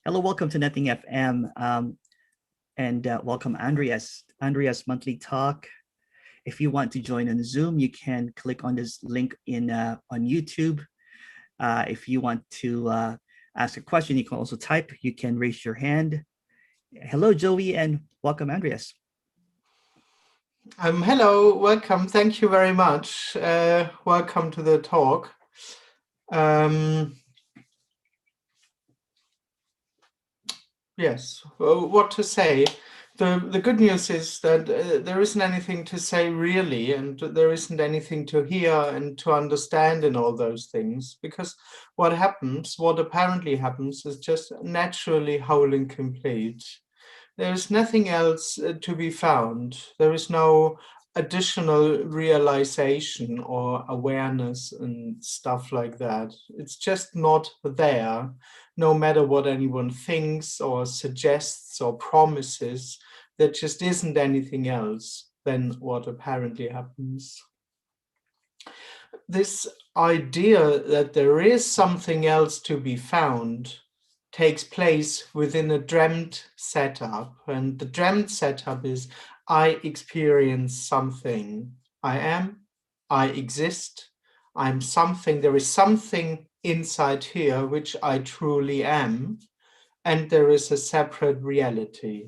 Hello, welcome to Netting FM, and welcome Andreas Monthly Talk. If you want to join on Zoom, you can click on this link on YouTube. If you want to ask a question, you can also type. You can raise your hand. Hello, Joey, and welcome, Andreas. Hello, welcome. Thank you very much. Welcome to the talk. Yes, well, what to say? The good news is that there isn't anything to say really, and there isn't anything to hear and to understand in all those things, because what apparently happens, is just naturally whole and complete. There is nothing else to be found. There is no additional realization or awareness and stuff like that. It's just not there, no matter what anyone thinks or suggests or promises. There just isn't anything else than what apparently happens. This idea that there is something else to be found takes place within a dreamt setup. And the dreamt setup is I experience something. I exist, I'm something. There is something inside here which I truly am. And there is a separate reality.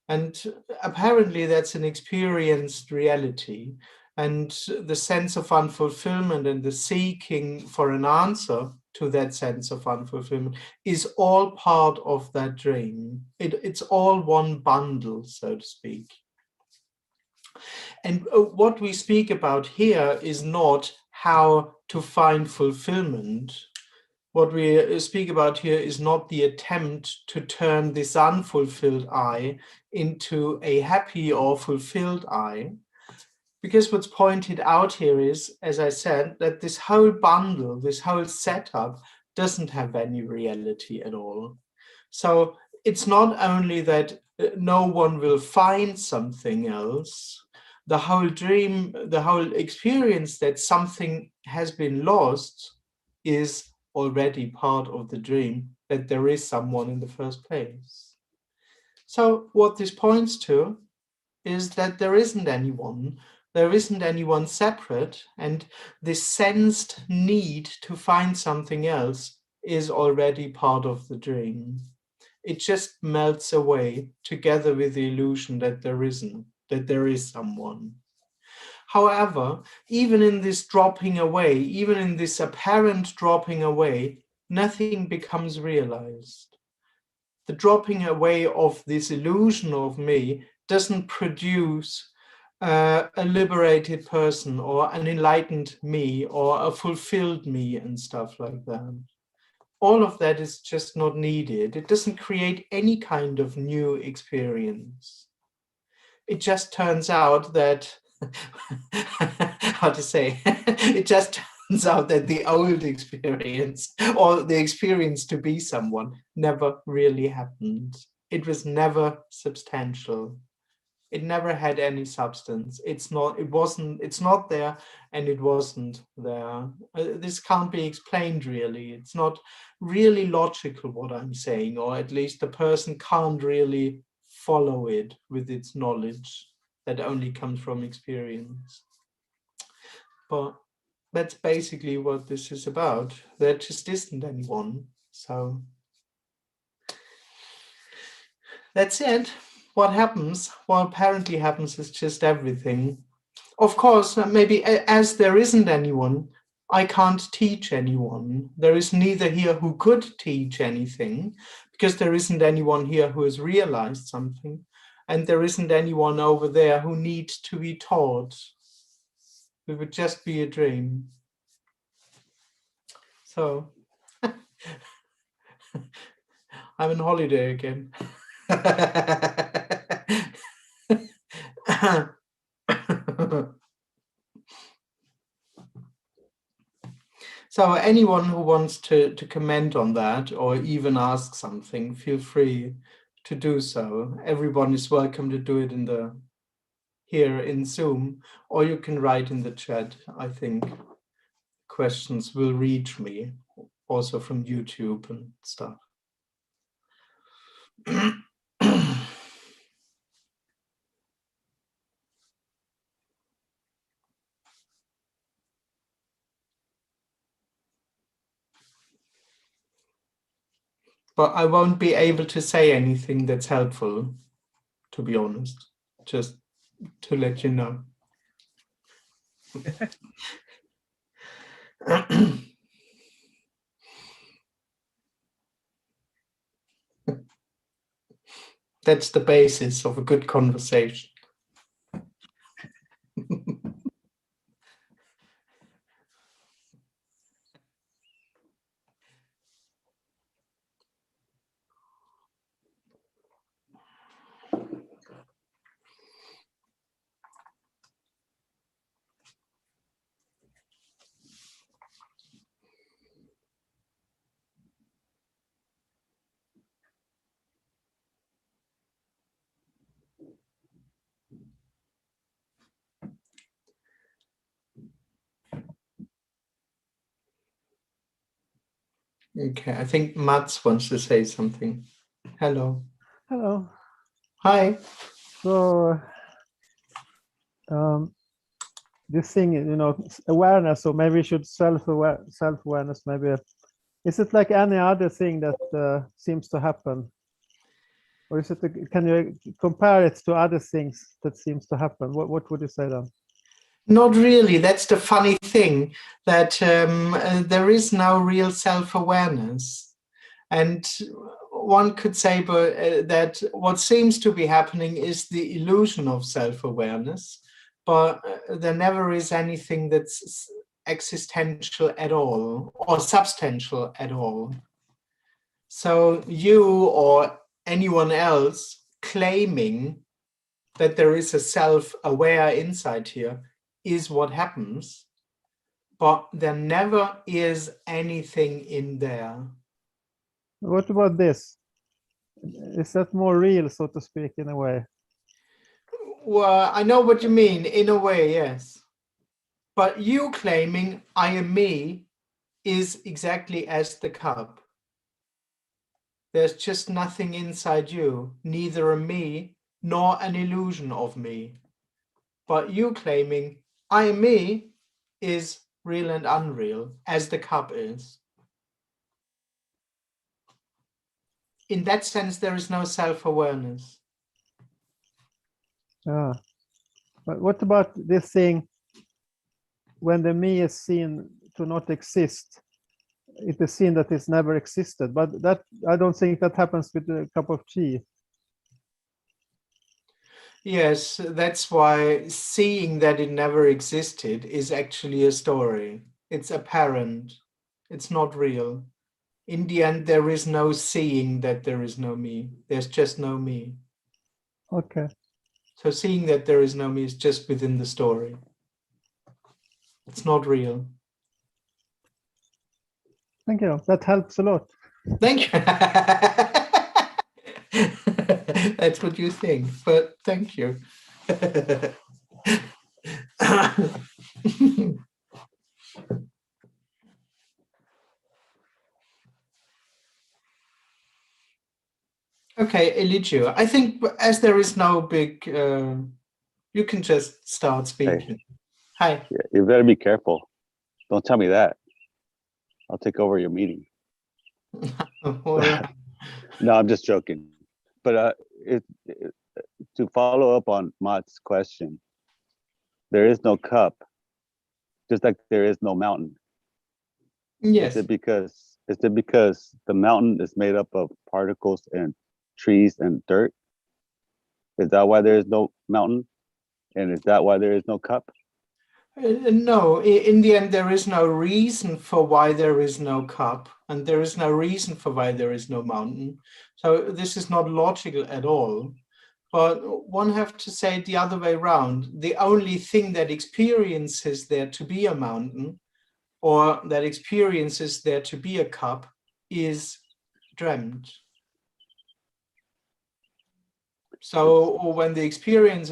And apparently that's an experienced reality. And the sense of unfulfillment and the seeking for an answer to that sense of unfulfillment is all part of that dream. It's all one bundle, so to speak. And what we speak about here is not how to find fulfillment. What we speak about here is not the attempt to turn this unfulfilled I into a happy or fulfilled I. Because what's pointed out here is, as I said, that this whole bundle, this whole setup doesn't have any reality at all. So it's not only that no one will find something else, the whole dream, the whole experience that something has been lost is already part of the dream, that there is someone in the first place. So what this points to is that there isn't anyone separate, and this sensed need to find something else is already part of the dream. It just melts away together with the illusion that there is someone. However, even in this dropping away, even in this apparent dropping away, nothing becomes realized. The dropping away of this illusion of me doesn't produce a liberated person or an enlightened me or a fulfilled me and stuff like that. All of that is just not needed. It doesn't create any kind of new experience. It just turns out that, how to say, it just turns out that the old experience or the experience to be someone never really happened. It was never substantial. It never had any substance. It's not there, and it wasn't there. This can't be explained really. It's not really logical what I'm saying, or at least the person can't really follow it with its knowledge that only comes from experience. But that's basically what this is about. There just isn't anyone. So that's it. What happens? What apparently happens is just everything. Of course, maybe as there isn't anyone, I can't teach anyone. There is neither here who could teach anything, because there isn't anyone here who has realized something, and there isn't anyone over there who needs to be taught. It would just be a dream. So, I'm on holiday again. So anyone who wants to comment on that or even ask something, feel free to do so. Everyone is welcome to do it here in Zoom, or you can write in the chat. I think questions will reach me also from YouTube and stuff. But I won't be able to say anything that's helpful, to be honest, just to let you know. That's the basis of a good conversation. Okay, I think Mats wants to say something. Hello. Hello. Hi. So this thing, awareness, or maybe we should self-awareness, maybe. Is it like any other thing that seems to happen? Or is it, can you compare it to other things that seems to happen? What would you say then? Not really. That's the funny thing, that there is no real self-awareness. And one could say that what seems to be happening is the illusion of self-awareness, but there never is anything that's existential at all or substantial at all. So you or anyone else claiming that there is a self-aware inside here is what happens, but there never is anything in there. What about this? Is that more real, so to speak, in a way? Well, I know what you mean, in a way, yes. But you claiming I am me is exactly as the cup. There's just nothing inside you, neither a me nor an illusion of me. But you claiming I am me is real and unreal, as the cup is. In that sense, there is no self-awareness. Yeah. But what about this thing, when the me is seen to not exist, it is seen that it's never existed, but that I don't think that happens with a cup of tea. Yes, that's why seeing that it never existed is actually a story. It's apparent. It's not real. In the end, there is no seeing that there is no me. There's just no me. Okay. So seeing that there is no me is just within the story. It's not real. Thank you. That helps a lot. Thank you. That's what you think, but thank you. Okay, Eligio, I think as there is no big, you can just start speaking. Hey. Hi. Yeah, you better be careful. Don't tell me that. I'll take over your meeting. All right. No, I'm just joking. But to follow up on Mott's question, there is no cup, just like there is no mountain. Yes. Is it because the mountain is made up of particles and trees and dirt? Is that why there is no mountain? And is that why there is no cup? No, in the end, there is no reason for why there is no cup, and there is no reason for why there is no mountain. So this is not logical at all. But one have to say it the other way around. The only thing that experiences there to be a mountain, or that experiences there to be a cup, is dreamt. So, or when the experience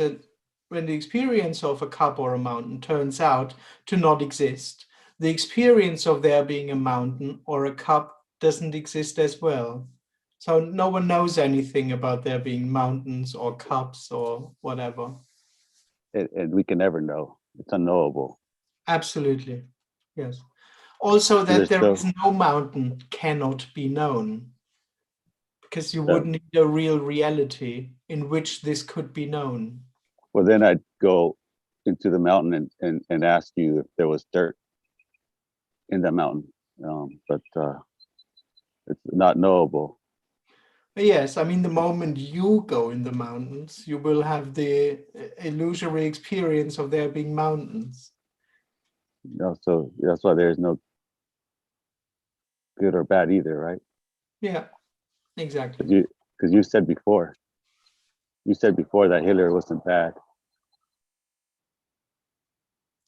of a cup or a mountain turns out to not exist, the experience of there being a mountain or a cup doesn't exist as well. So no one knows anything about there being mountains or cups or whatever. And we can never know. It's unknowable. Absolutely, yes. Also, that There's there still, is no mountain cannot be known, because you Yeah. would need a real reality in which this could be known. well, then I'd go into the mountain and ask you if there was dirt in the mountain. But it's not knowable. Yes, I mean, the moment you go in the mountains, you will have the illusory experience of there being mountains. So that's why there's no good or bad either, right? Yeah, exactly. Because you said before that Hitler wasn't bad.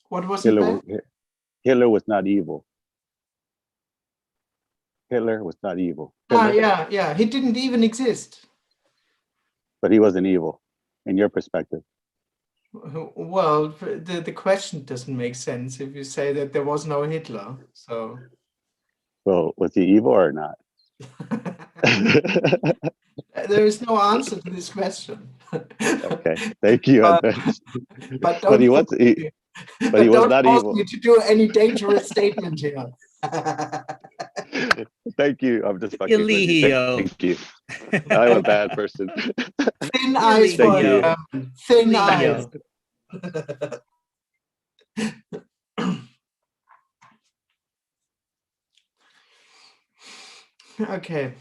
What wasn't bad? Hitler was not evil. Hitler was not evil. Hitler, Yeah. He didn't even exist. but he wasn't evil, in your perspective. Well, the question doesn't make sense if you say that there was no Hitler. So So was he evil or not? there is no answer to this question. Okay, thank you, Andres. But But he was, but he was don't not force evil. me to do any dangerous statement here. Thank you. I'm just fucking with you. Elio. Thank you. I'm a bad person. Thin eyes for Thank you. thin eyes. Elio. Okay,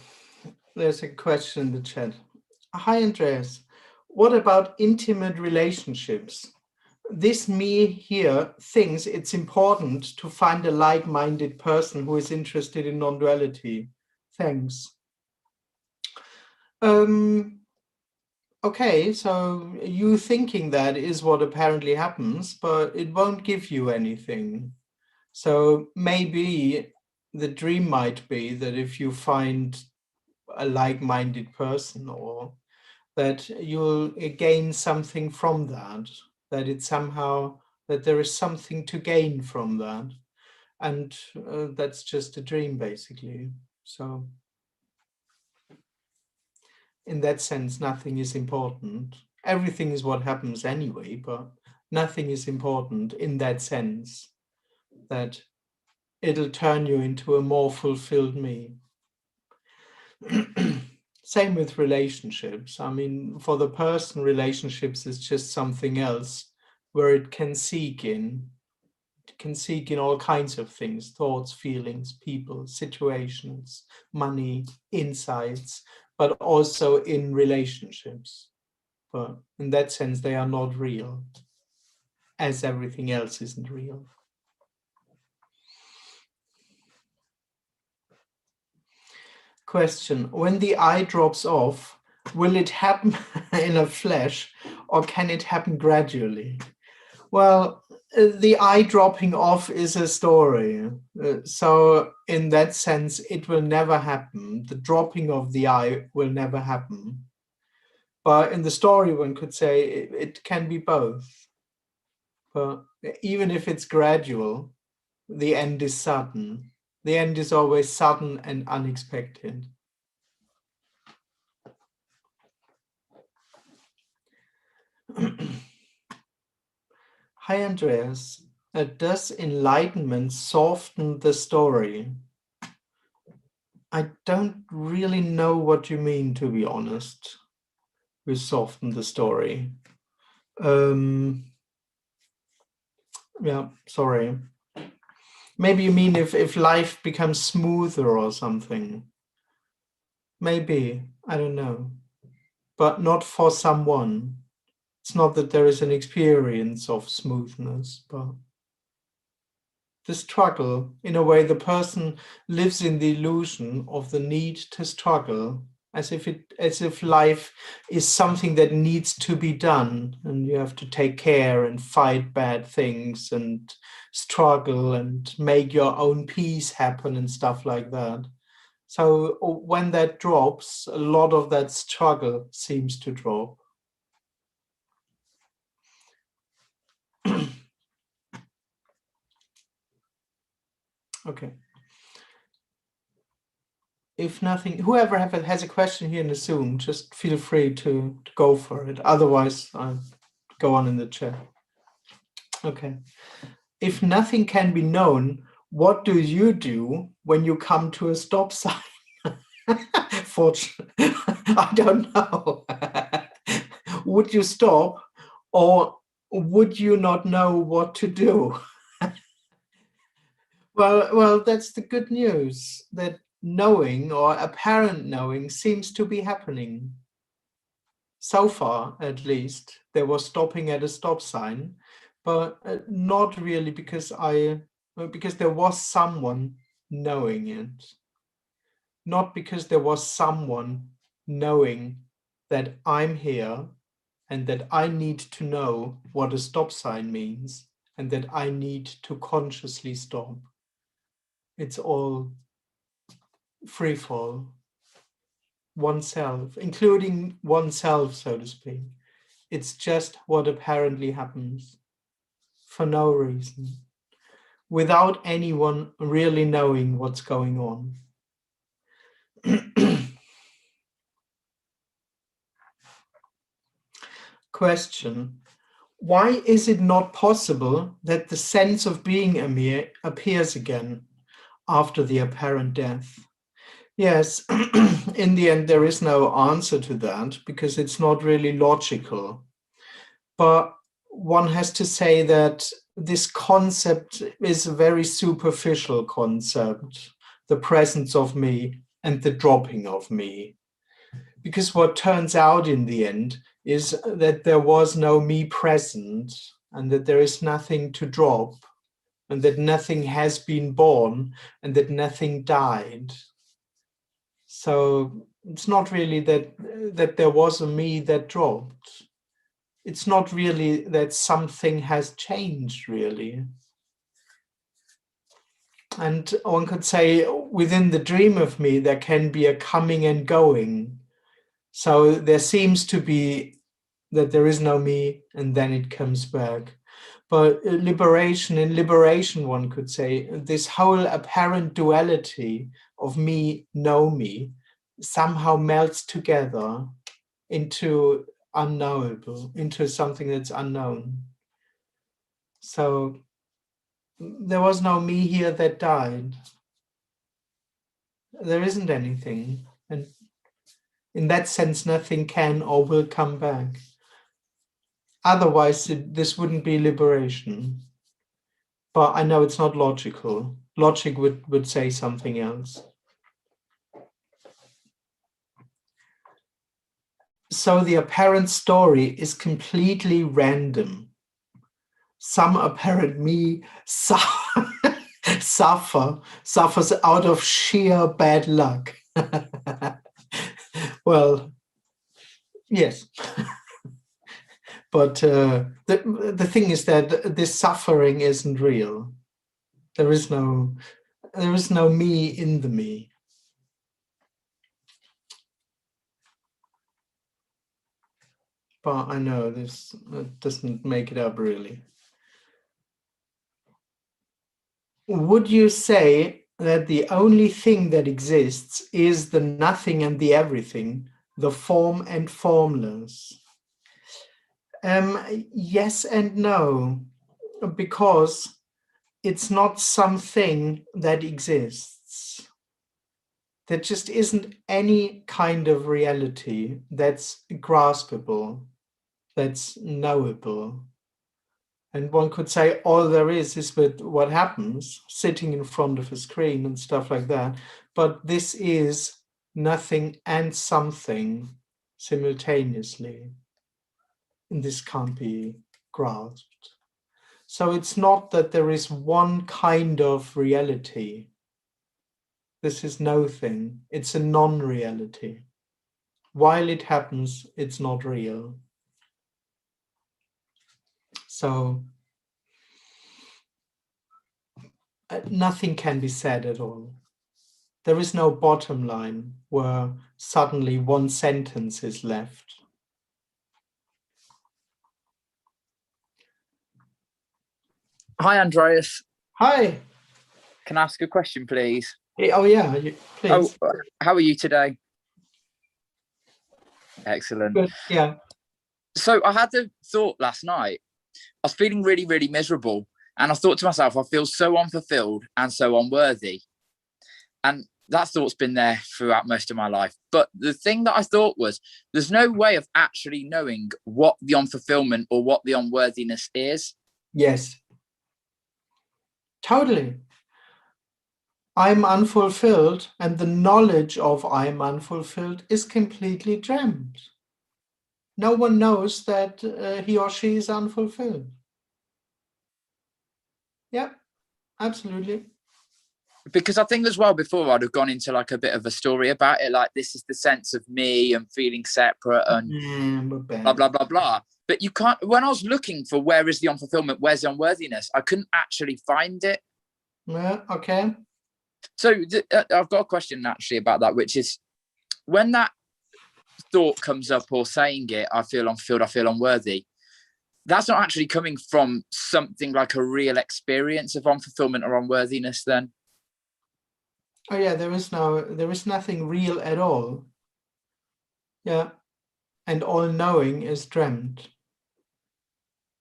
there's a question in the chat. Hi, Andreas. What about intimate relationships? This me here thinks it's important to find a like-minded person who is interested in non-duality. Thanks. Okay, so you thinking that is what apparently happens, but it won't give you anything. So maybe the dream might be that if you find a like-minded person, or that you'll gain something from that, that it's somehow, that there is something to gain from that. And that's just a dream, basically. So in that sense, nothing is important. Everything is what happens anyway, but nothing is important in that sense, that it'll turn you into a more fulfilled me. Same with relationships. I mean, for the person, relationships is just something else where it can seek in. It can seek in all kinds of things: thoughts, feelings, people, situations, money, insights, but also in relationships. But in that sense, they are not real, as everything else isn't real. Question: when the eye drops off, will it happen in a flash, or can it happen gradually? Well, the eye dropping off is a story. So in that sense, it will never happen. The dropping of the eye will never happen. But in the story, one could say it can be both. But even if it's gradual, the end is sudden. The end is always sudden and unexpected. Hi, Andreas. Does enlightenment soften the story? I don't really know what you mean, to be honest, with soften the story. Yeah, sorry. Maybe you mean if life becomes smoother or something. Maybe, I don't know. But not for someone. It's not that there is an experience of smoothness, but the struggle, in a way, the person lives in the illusion of the need to struggle, as if life is something that needs to be done, and you have to take care and fight bad things and struggle and make your own peace happen and stuff like that. So when that drops, a lot of that struggle seems to drop. Okay. if nothing, whoever has a question here in the Zoom, just feel free to go for it. Otherwise, I'll go on in the chat. Okay. If nothing can be known, what do you do when you come to a stop sign? Fortunately, I don't know. Would you stop, or would you not know what to do? Well, that's the good news, that knowing, or apparent knowing, seems to be happening. So far, at least, there was stopping at a stop sign, but not really because there was someone knowing it. Not because there was someone knowing that I'm here and that I need to know what a stop sign means and that I need to consciously stop. It's all free fall, oneself, including oneself, so to speak. It's just what apparently happens for no reason, without anyone really knowing what's going on. Question: why is it not possible that the sense of being appears again after the apparent death? Yes, in the end, there is no answer to that because it's not really logical. But one has to say that this concept is a very superficial concept, the presence of me and the dropping of me. Because what turns out in the end is that there was no me present and that there is nothing to drop and that nothing has been born and that nothing died. So it's not really that there was a me that dropped. It's not really that something has changed, really. And one could say within the dream of me, there can be a coming and going. So there seems to be that there is no me and then it comes back. But in liberation, one could say, this whole apparent duality of me, no me, somehow melts together into unknowable, into something that's unknown. So there was no me here that died. There isn't anything. And in that sense, nothing can or will come back. Otherwise, this wouldn't be liberation. But I know it's not logical. Logic would say something else. So the apparent story is completely random. Some apparent me suffers out of sheer bad luck. Well, yes. But the thing is that this suffering isn't real. There is no me in the me. But I know this doesn't make it up really. Would you say that the only thing that exists is the nothing and the everything, the form and formless? Yes and no, because it's not something that exists. There just isn't any kind of reality that's graspable, that's knowable. And one could say all there is with what happens sitting in front of a screen and stuff like that. But this is nothing and something simultaneously. And this can't be grasped. So it's not that there is one kind of reality. This is no thing. It's a non-reality. While it happens, it's not real. So nothing can be said at all. There is no bottom line where suddenly one sentence is left. Hi, Andreas. Hi. Can I ask a question, please? Oh yeah, please. Oh, how are you today? Excellent. Good. Yeah. So I had a thought last night. I was feeling really, really miserable. And I thought to myself, I feel so unfulfilled and so unworthy. And that thought's been there throughout most of my life. But the thing that I thought was, there's no way of actually knowing what the unfulfillment or what the unworthiness is. Yes. Totally. I'm unfulfilled, and the knowledge of I'm unfulfilled is completely dreamt. No one knows that he or she is unfulfilled. Yeah, absolutely. Because I think as well, before I'd have gone into like a bit of a story about it, like this is the sense of me and feeling separate and blah, blah, blah, blah. But you can't, when I was looking for where is the unfulfillment, where's the unworthiness, I couldn't actually find it. Yeah, okay. So I've got a question actually about that, which is when that thought comes up or saying it, I feel unfulfilled, I feel unworthy, that's not actually coming from something like a real experience of unfulfillment or unworthiness then? Oh yeah, there is nothing real at all. Yeah. And all knowing is dreamt.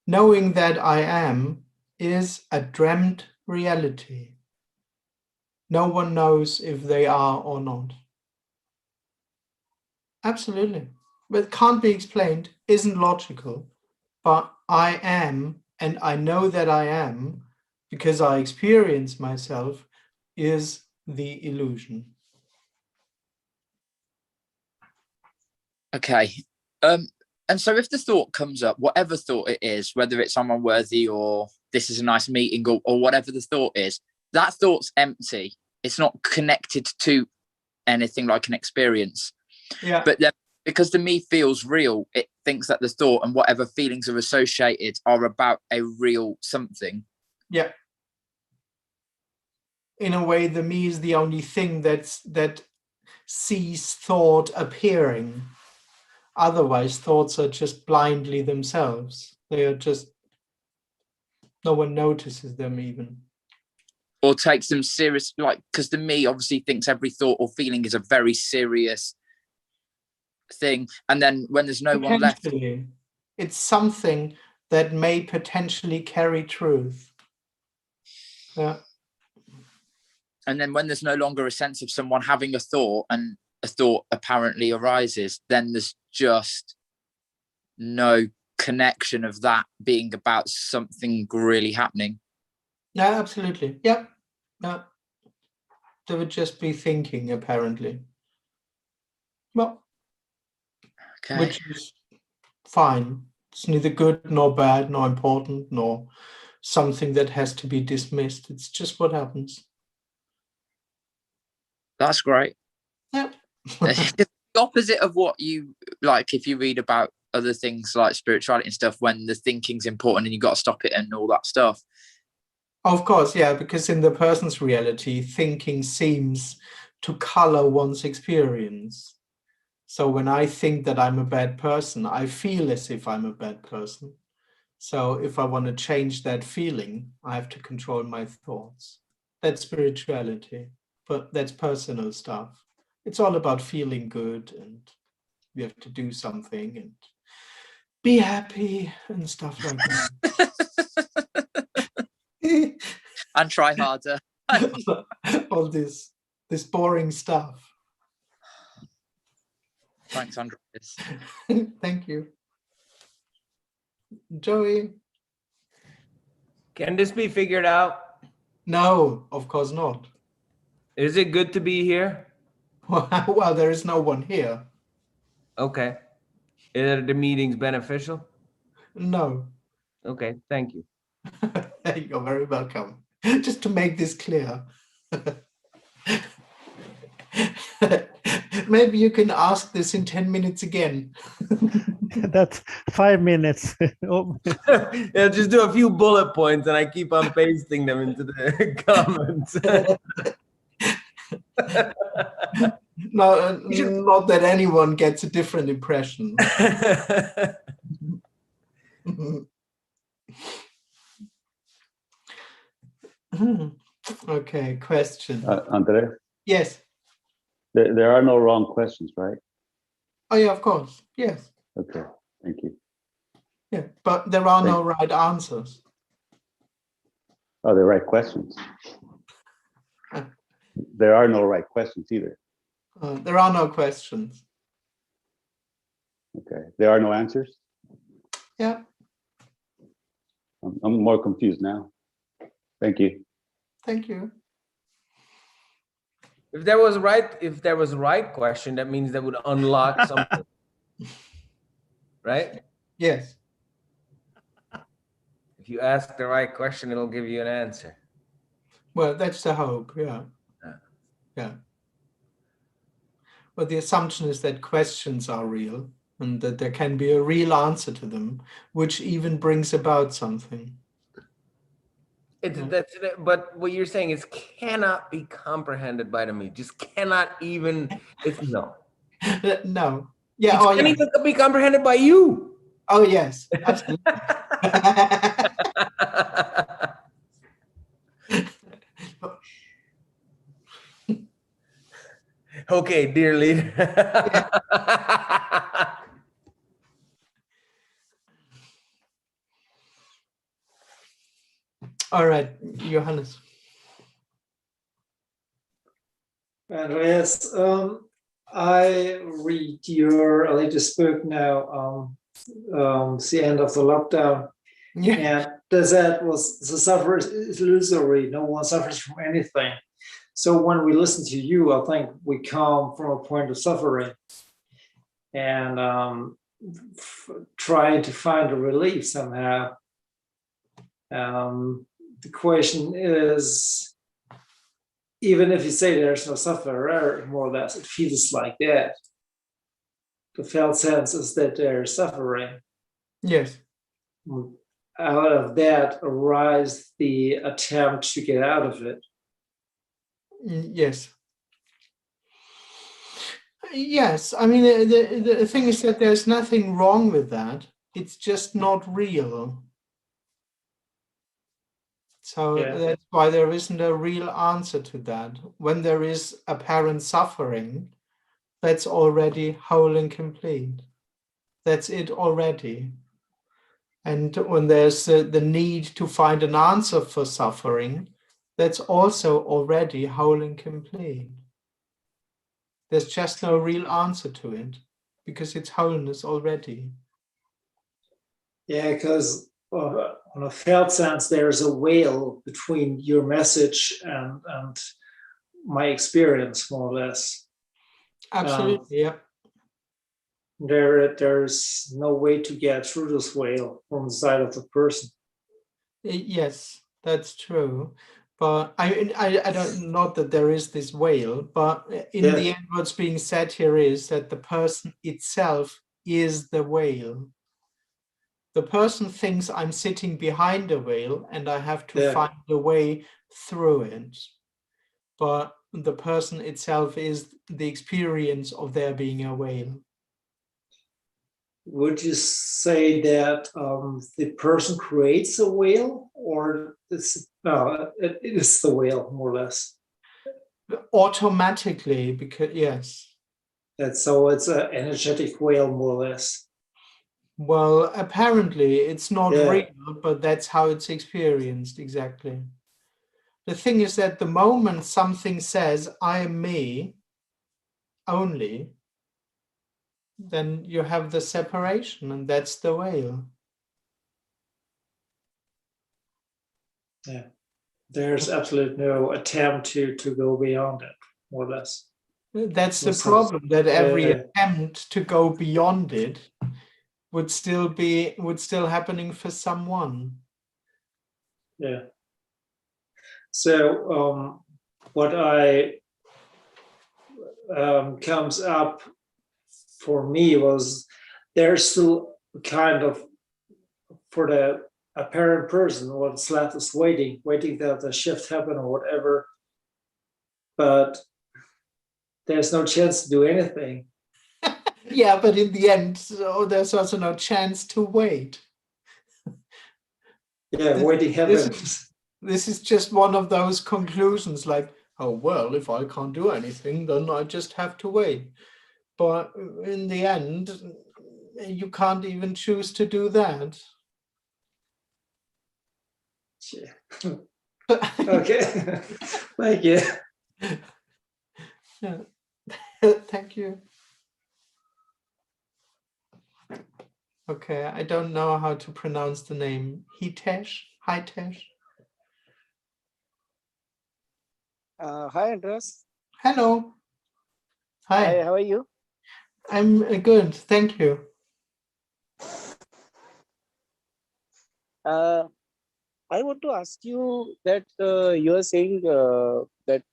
Knowing that I am is a dreamt reality. No one knows if they are or not. Absolutely. But it can't be explained, isn't logical. But I am, and I know that I am, because I experience myself, is the illusion. Okay. And so if the thought comes up, whatever thought it is, whether it's I'm unworthy or this is a nice meeting or whatever the thought is, that thought's empty. It's not connected to anything like an experience. Yeah. But then because the me feels real, it thinks that the thought and whatever feelings are associated are about a real something. Yeah. In a way, the me is the only thing that sees thought appearing. Otherwise, thoughts are just blindly themselves. They are just, no one notices them even. Or takes them serious, like, because the me obviously thinks every thought or feeling is a very serious thing. And then when there's no one left. It's something that may potentially carry truth. Yeah. And then when there's no longer a sense of someone having a thought and a thought apparently arises, then there's just no connection of that being about something really happening. Yeah, absolutely. Yeah. Yeah. They would just be thinking, apparently. Well, okay. Which is fine. It's neither good nor bad, nor important, nor something that has to be dismissed. It's just what happens. That's great. Yeah. It's the opposite of what you like if you read about other things like spirituality and stuff, when the thinking's important and you got to stop it and all that stuff. Of course, yeah, because in the person's reality, thinking seems to color one's experience. So when I think that I'm a bad person, I feel as if I'm a bad person. So if I want to change that feeling, I have to control my thoughts. That's spirituality, but that's personal stuff. It's all about feeling good, and we have to do something and be happy and stuff like that. And try harder. All this boring stuff. Thanks, Andreas. Thank you. Joey? Can this be figured out? No, of course not. Is it good to be here? Well, there is no one here. Okay. Are the meetings beneficial? No. Okay, thank you. You're very welcome. Just to make this clear. Maybe you can ask this in 10 minutes again. That's 5 minutes. Oh, Yeah, just do a few bullet points and I keep on pasting them into the comments. No, not that anyone gets a different impression. Okay, question. Andreas? Yes. There are no wrong questions, right? Oh yeah, of course. Yes. Okay, thank you. Yeah, but there are no right answers. Oh, the right questions. There are no right questions either. There are no questions. Okay, there are no answers. Yeah. I'm more confused now. Thank you. Thank you. If there was a right question, that means that would unlock something, right? Yes. If you ask the right question, it'll give you an answer. Well, that's the hope. Yeah. Yeah. But the assumption is that questions are real and that there can be a real answer to them, which even brings about something. But what you're saying is cannot be comprehended by the me. Just cannot even. It's no. No. Yeah. It can't even be comprehended by you. Oh yes, absolutely. Okay, dear leader. All right, Johannes. Andreas, I read your latest book now, the end of the lockdown. Yeah. And that was the suffer is illusory. No one suffers from anything. So when we listen to you, I think we come from a point of suffering and trying to find a relief somehow. The question is, even if you say there's no sufferer, more or less, it feels like that. The felt sense is that there's suffering. Yes. Out of that arises the attempt to get out of it. Yes. Yes. I mean, the thing is that there's nothing wrong with that. It's just not real. So that's why there isn't a real answer to that. When there is apparent suffering, that's already whole and complete. That's it already. And when there's the need to find an answer for suffering, that's also already whole and complete. There's just no real answer to it because it's wholeness already. Yeah, because on a felt sense, there's a veil between your message and my experience, more or less. Absolutely, yeah. There's no way to get through this veil from the side of the person. Yes, that's true. But I don't, not that there is this veil, but in the end, what's being said here is that the person itself is the veil. The person thinks I'm sitting behind a veil and I have to find a way through it. But the person itself is the experience of there being a veil. Would you say that the person creates a veil, or it is the veil, more or less? Automatically, because yes. So it's an energetic veil, more or less. Well, apparently it's not real, but that's how it's experienced, exactly. The thing is that the moment something says, I am me only, then you have the separation, and that's the veil. Yeah, there's absolutely no attempt to go beyond it, more or less. That's the problem, that every attempt to go beyond it would still happening for someone. Yeah. So what comes up for me was there's still kind of, for the apparent person, what's left is waiting that the shift happen or whatever, but there's no chance to do anything. Yeah, but in the end, there's also no chance to wait. Yeah, waiting happens. This is just one of those conclusions, like, oh, well, if I can't do anything, then I just have to wait. But in the end, you can't even choose to do that. Yeah. Okay. Thank you. Yeah. Thank you. Okay, I don't know how to pronounce the name. Hitesh? Hitesh? Hi, Andreas. Hello. Hi, Hi. how are you? I'm good. Thank you. I want to ask you that you are saying that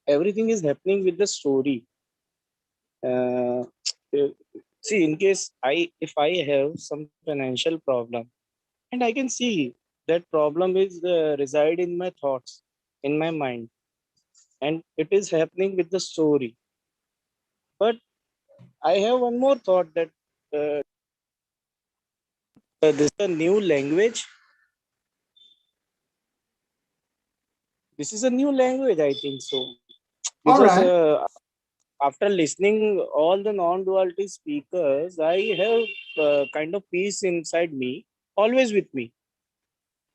everything is happening with the story. Uh, See, in case if I have some financial problem, and I can see that problem is reside in my thoughts, in my mind, and it is happening with the story. But I have one more thought that this is a new language. This is a new language, I think so, All because right. after listening all the non-duality speakers, I have kind of peace inside me, always with me.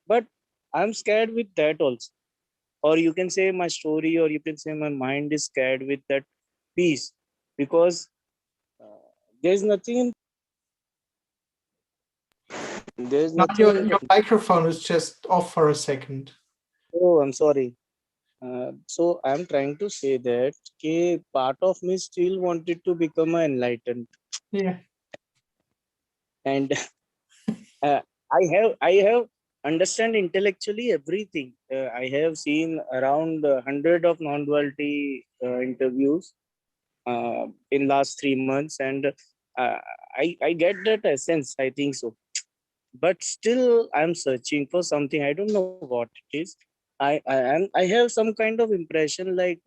But I'm scared with that also. Or you can say my story, or you can say my mind is scared with that peace, because there's nothing. There's Now nothing in your front. microphone is just off for a second. Oh, I'm sorry. So I'm trying to say that part of me still wanted to become enlightened, Yeah. and I have understand intellectually everything. I have seen around 100 of non-duality interviews in last 3 months, and I get that essence. I think so, but still I'm searching for something. I don't know what it is. I have some kind of impression like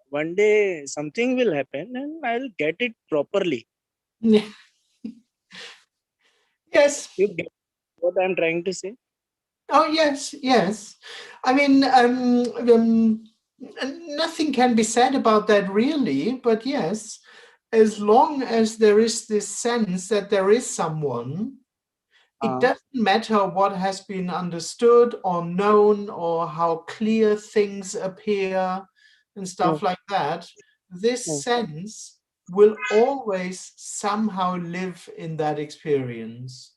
one day something will happen and I'll get it properly. Yes. You get what I'm trying to say? Oh, yes, yes. I mean, nothing can be said about that really, but yes, as long as there is this sense that there is someone, it doesn't matter what has been understood or known or how clear things appear and stuff like that. This sense will always somehow live in that experience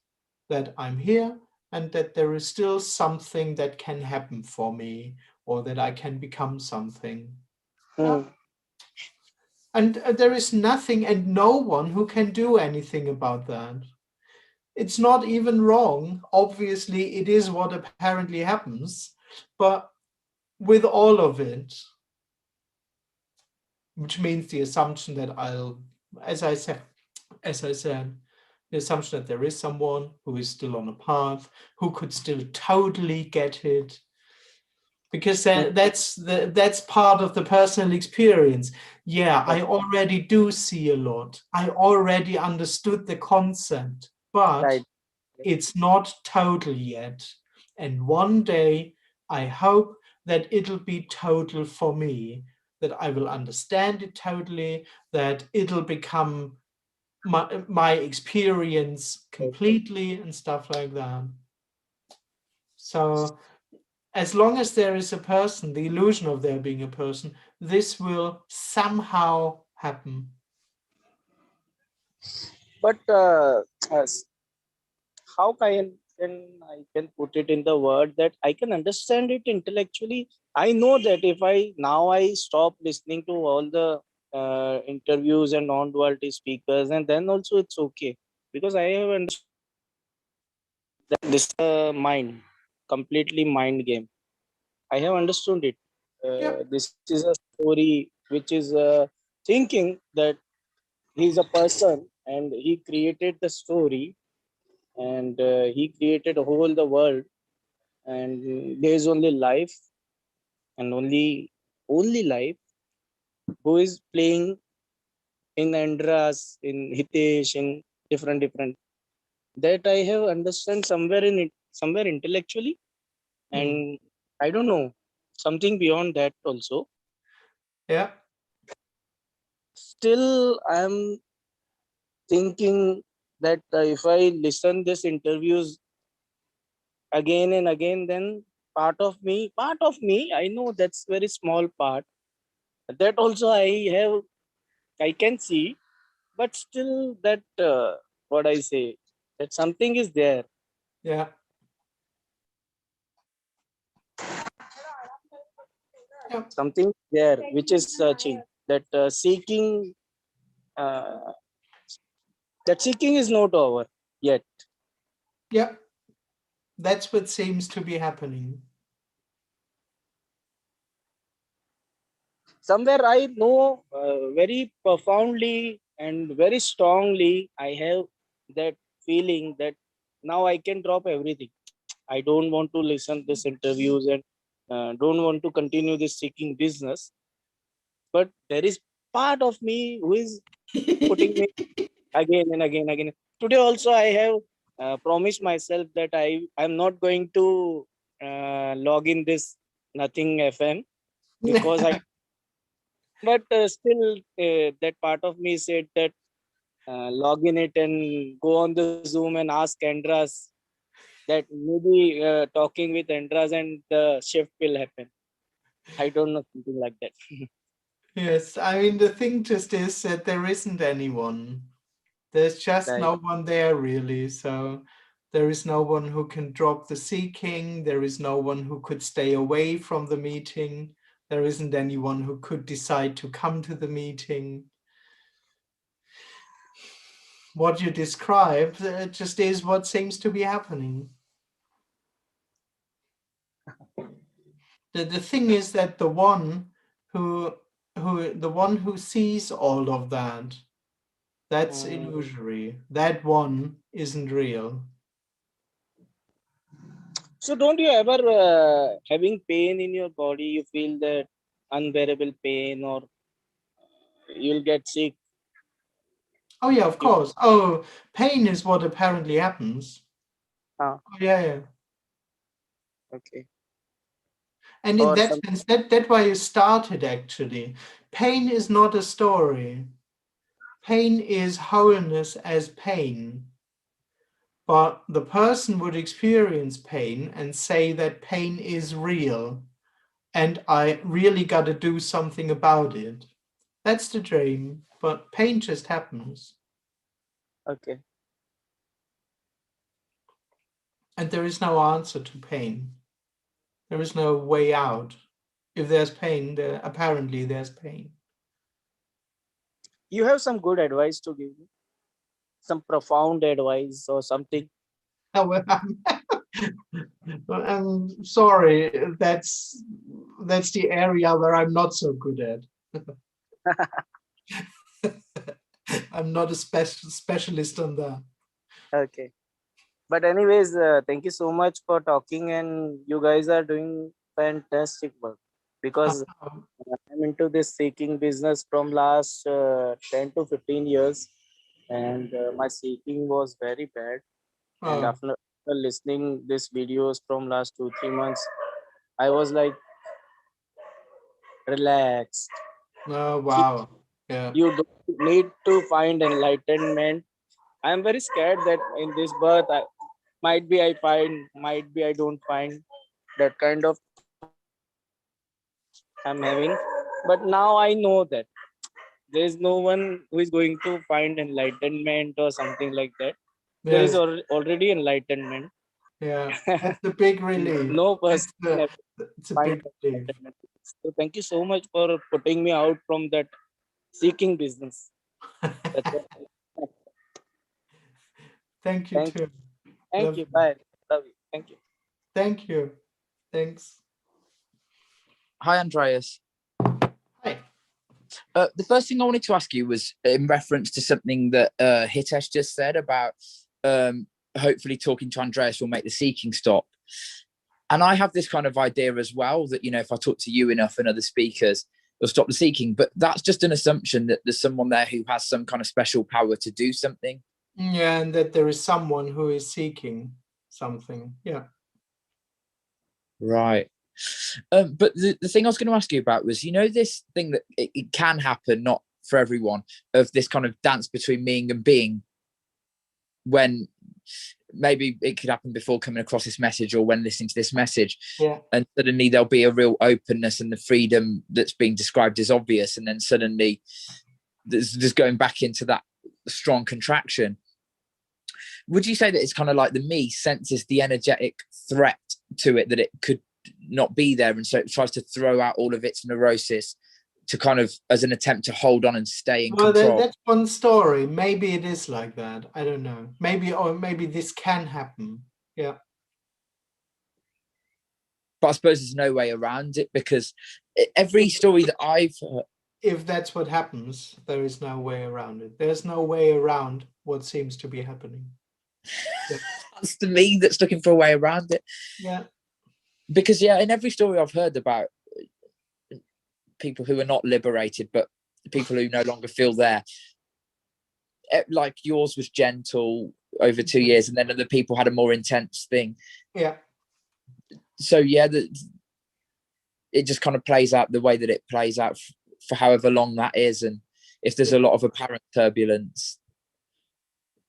that I'm here and that there is still something that can happen for me or that I can become something. And there is nothing and no one who can do anything about that. It's not even wrong. Obviously, it is what apparently happens, but with all of it, which means the assumption that as I said, the assumption that there is someone who is still on a path, who could still totally get it, because that's part of the personal experience. Yeah, I already do see a lot. I already understood the concept, but Right. it's not total yet. And one day, I hope that it'll be total for me, that I will understand it totally, that it'll become my experience completely and stuff like that. So as long as there is a person, the illusion of there being a person, this will somehow happen. But how I can put it in the word that I can understand it intellectually. I know that if I stop listening to all the interviews and non-duality speakers, and then also it's okay, because I have understood that this is a mind, completely mind game. I have understood it. This is a story which is thinking that he's a person and he created the story, and he created a whole the world, and there is only life, and only life who is playing in Andras, in Hitesh, in different that I have understand somewhere in it, somewhere intellectually, and I don't know. something beyond that also. Yeah. Still, I'm thinking that if I listen these interviews again and again, then part of me, I know that's very small part. That also I can see, but still that what I say, that something is there. Yeah. Yeah. Something there which is searching. That seeking. Uh, that seeking is not over yet. Yeah. That's what seems to be happening. Somewhere I know very profoundly and very strongly, I have that feeling that now I can drop everything. I don't want to listen to these interviews and don't want to continue this seeking business. But there is part of me who is putting me again and again, again. Today also I have promised myself that I'm not going to log in this nothing FM because I. But still, that part of me said that log in it and go on the Zoom and ask Andras that maybe talking with Andras and the shift will happen. I don't know, something like that. Yes, I mean, the thing just is that there isn't anyone. There's just Right. no one there, really. So there is no one who can drop the seeking. There is no one who could stay away from the meeting. There isn't anyone who could decide to come to the meeting. What you described just is what seems to be happening. The thing is that the one who sees all of that, that's illusory. That one isn't real. So don't you ever having pain in your body, you feel that unbearable pain or you'll get sick? Oh yeah, of course. Oh, pain is what apparently happens. Ah. Oh, yeah. Okay. And in Or that sense, that's why you started actually. Pain is not a story. Pain is wholeness as pain. But the person would experience pain and say that pain is real and I really got to do something about it. That's the dream, but pain just happens. Okay. And there is no answer to pain. There is no way out. If there's pain, apparently there's pain. You have some good advice to give me? Some profound advice or something? Oh, well, I'm sorry. That's the area where I'm not so good at. I'm not a specialist on that. Okay. But anyways, thank you so much for talking, and you guys are doing fantastic work because I'm into this seeking business from last 10 to 15 years, and my seeking was very bad. And after listening these videos from last 2-3 months, I was like relaxed. Oh wow. Yeah. You don't need to find enlightenment. I'm very scared that in this birth might be I find, might be I don't find. That kind of thought I'm having. But now I know that there is no one who is going to find enlightenment or something like that. There is Yes. already enlightenment. Yeah. That's the big relief. No person can ever It's a find big relief. enlightenment. So thank you so much for putting me out from that seeking business. That's it. Thank you too. Thank Love you. Bye. Love you. Thank you. Thank you. Thanks. Hi, Andreas. Hi. The first thing I wanted to ask you was in reference to something that Hitesh just said about hopefully talking to Andreas will make the seeking stop. And I have this kind of idea as well that, you know, if I talk to you enough and other speakers, it'll stop the seeking. But that's just an assumption that there's someone there who has some kind of special power to do something. Yeah, and that there is someone who is seeking something. Yeah. Right. But the thing I was going to ask you about was, this thing that it can happen, not for everyone, of this kind of dance between being and being, when maybe it could happen before coming across this message or when listening to this message. Yeah. And suddenly there'll be a real openness and the freedom that's being described as obvious. And then suddenly there's just going back into that strong contraction. Would you say that it's kind of like the me senses the energetic threat to it, that it could not be there, and so it tries to throw out all of its neurosis to kind of as an attempt to hold on and stay in control? That's one story. Maybe it is like that. I don't know. Maybe this can happen. Yeah. But I suppose there's no way around it, because every story that I've heard, if that's what happens, there is no way around it. There's no way around what seems to be happening. Yeah. That's the me that's looking for a way around it. Yeah. Because in every story I've heard about people who are not liberated, but people who no longer feel there, like yours was gentle over 2 years, and then other people had a more intense thing. Yeah. So it just kind of plays out the way that it plays out for however long that is. And if there's a lot of apparent turbulence,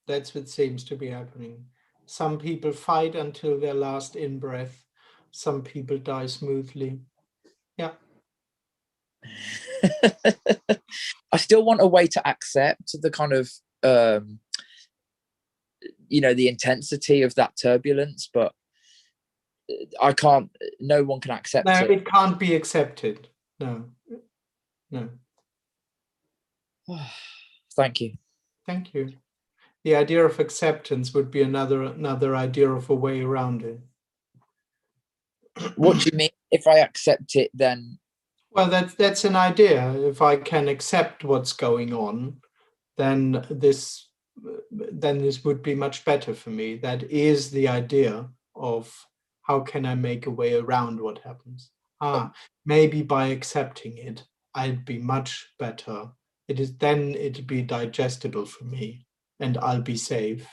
that's what seems to be happening. Some people fight until their last in-breath. Some people die smoothly. Yeah. I still want a way to accept the kind of, the intensity of that turbulence, but I can't, no one can accept it. No, it can't be accepted. No. Thank you. Thank you. The idea of acceptance would be another idea of a way around it. What do you mean? If I accept it, then? Well, that's an idea. If I can accept what's going on, then this would be much better for me. That is the idea of how can I make a way around what happens. Maybe by accepting it, I'd be much better. It'd be digestible for me, and I'll be safe.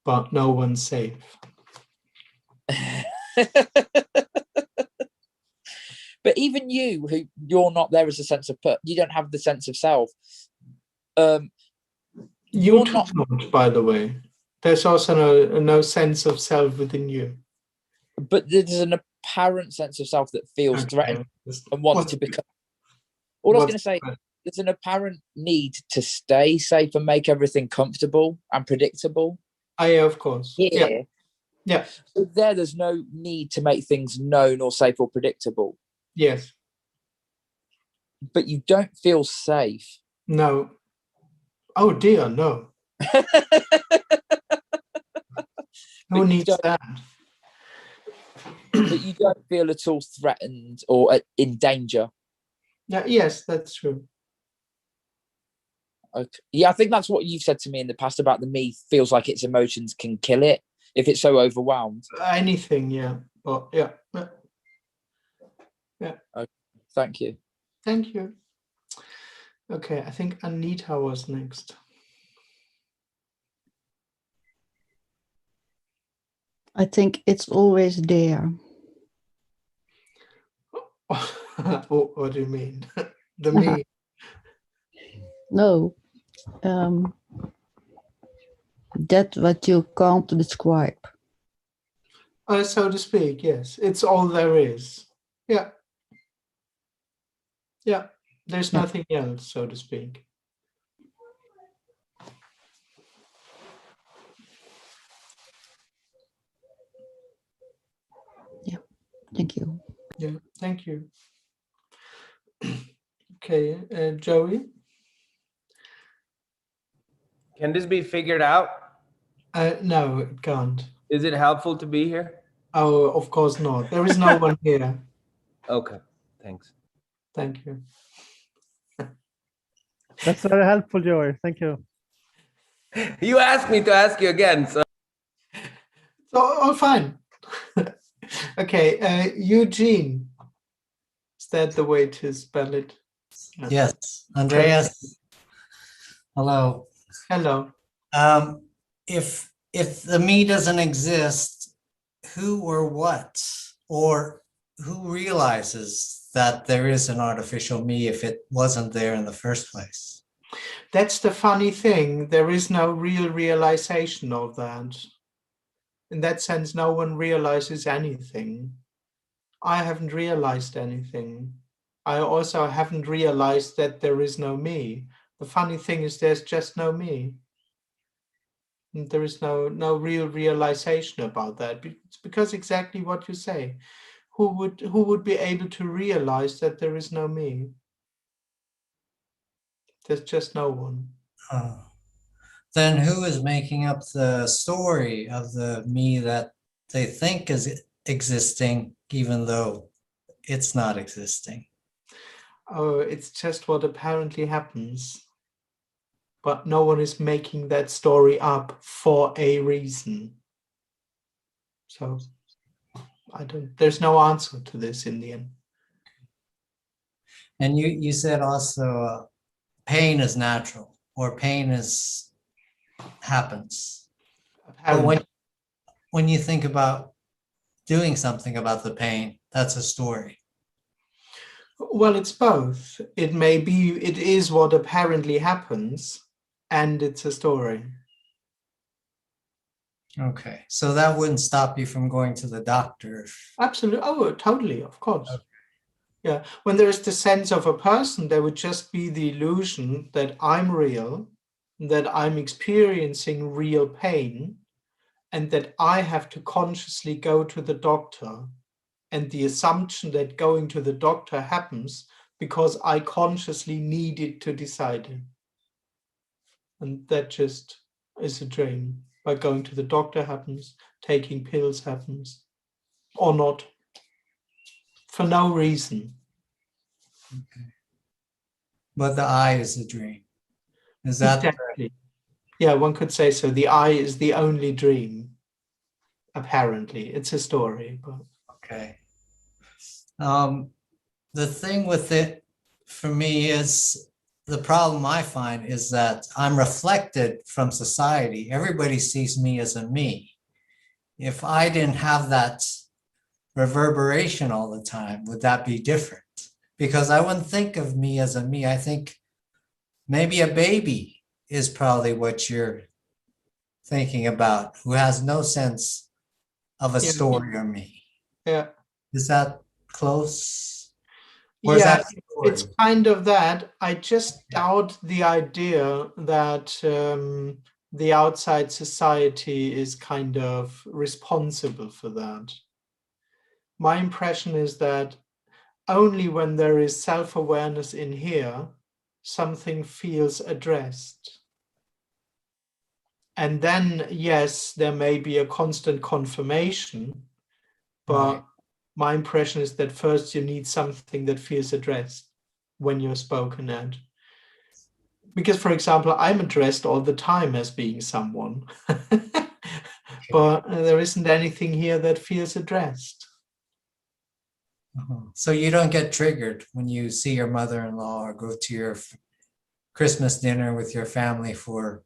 But no one's safe. But even you're not there as a sense of you don't have the sense of self. You're not, by the way. There's also no sense of self within you. But there's an apparent sense of self that feels threatened and wants to become. All I was going to say, there's an apparent need to stay safe and make everything comfortable and predictable. Yeah, of course. Yeah. So there's no need to make things known or safe or predictable. Yes. But you don't feel safe. No. Oh dear, no. Who needs that? But you don't feel at all threatened or in danger. Yes, that's true. Okay. Yeah, I think that's what you've said to me in the past about the me feels like its emotions can kill it if it's so overwhelmed. Anything, yeah. But yeah. Okay. Thank you. Thank you. Okay, I think Anita was next. I think it's always there. What do you mean? The me? No. That what you can't describe. So to speak, yes. It's all there is. Yeah. Yeah. There's nothing else, so to speak. Yeah. Thank you. Yeah. Thank you. Okay, Joey? Can this be figured out? No, it can't. Is it helpful to be here? Oh, of course not. There is no one here. Okay, thanks. Thank you. That's very helpful, Joey. Thank you. You asked me to ask you again, so. So, fine. Okay, Eugene. Is that the way to spell it? Yes, Andreas. Hello. Hello. If the me doesn't exist, who or what Or who realizes that there is an artificial me if it wasn't there in the first place? That's the funny thing. There is no real realization of that. In that sense, no one realizes anything. I haven't realized anything. I also haven't realized that there is no me. The funny thing is there's just no me. And there is no real realization about that. It's because exactly what you say. Who would be able to realize that there is no me? There's just no one. Then who is making up the story of the me that they think is existing, even though it's not existing? Oh, it's just what apparently happens. But no one is making that story up for a reason. So there's no answer to this in the end. And you said also pain is natural, or pain happens. But when you think about doing something about the pain, that's a story. Well, it's both. It is what apparently happens, and it's a story. Okay, so that wouldn't stop you from going to the doctor. Absolutely. Oh, totally, of course. Okay. Yeah. When there is the sense of a person, there would just be the illusion that I'm real, that I'm experiencing real pain, and that I have to consciously go to the doctor. And the assumption that going to the doctor happens because I consciously needed to decide it. And that just is a dream. By going to the doctor happens, taking pills happens, or not, for no reason. Okay. But the I is a dream. Is that exactly? Yeah, one could say so. The I is the only dream. Apparently, it's a story. But okay. The thing with it for me is the problem I find is that I'm reflected from society. Everybody sees me as a me. If I didn't have that reverberation all the time, would that be different? Because I wouldn't think of me as a me. I think maybe a baby is probably what you're thinking about, who has no sense of a story or me. Yeah. Is that close? Or yeah, it's kind of that. I just doubt the idea that the outside society is kind of responsible for that. My impression is that only when there is self-awareness in here, something feels addressed. And then, yes, there may be a constant confirmation, but right. My impression is that first you need something that feels addressed when you're spoken at. Because, for example, I'm addressed all the time as being someone, but there isn't anything here that feels addressed. So you don't get triggered when you see your mother-in-law or go to your Christmas dinner with your family for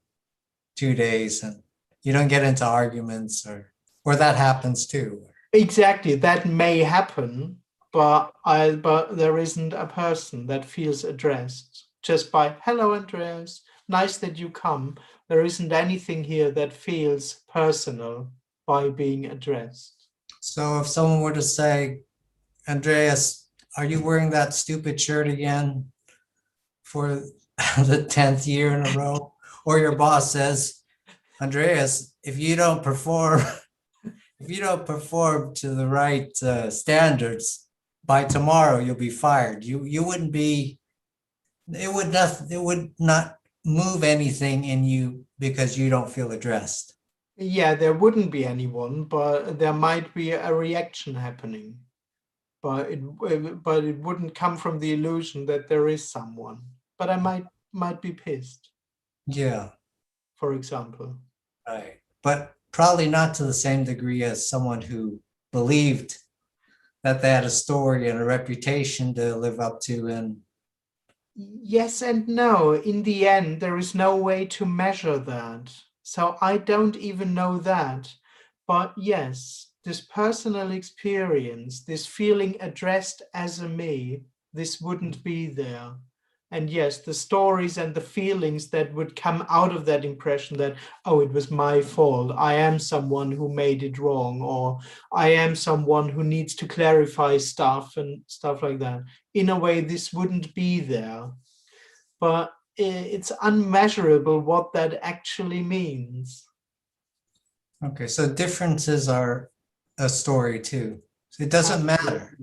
2 days, and you don't get into arguments, or that happens too. Exactly, that may happen, but there isn't a person that feels addressed just by hello, Andreas, nice that you come. There isn't anything here that feels personal by being addressed. So if someone were to say, Andreas, are you wearing that stupid shirt again for the 10th year in a row? Or your boss says, Andreas, if you don't perform to the right standards, by tomorrow you'll be fired. You wouldn't be. It would not move anything in you because you don't feel addressed. Yeah, there wouldn't be anyone, but there might be a reaction happening. But it wouldn't come from the illusion that there is someone. But I might be pissed. Yeah. For example. Right. But probably not to the same degree as someone who believed that they had a story and a reputation to live up to. And yes and no. In the end, there is no way to measure that. So I don't even know that. But yes, this personal experience, this feeling addressed as a me, this wouldn't be there. And yes, the stories and the feelings that would come out of that impression that, oh, it was my fault, I am someone who made it wrong, or I am someone who needs to clarify stuff and stuff like that. In a way, this wouldn't be there. But it's unmeasurable what that actually means. Okay, so differences are a story too. So it doesn't matter.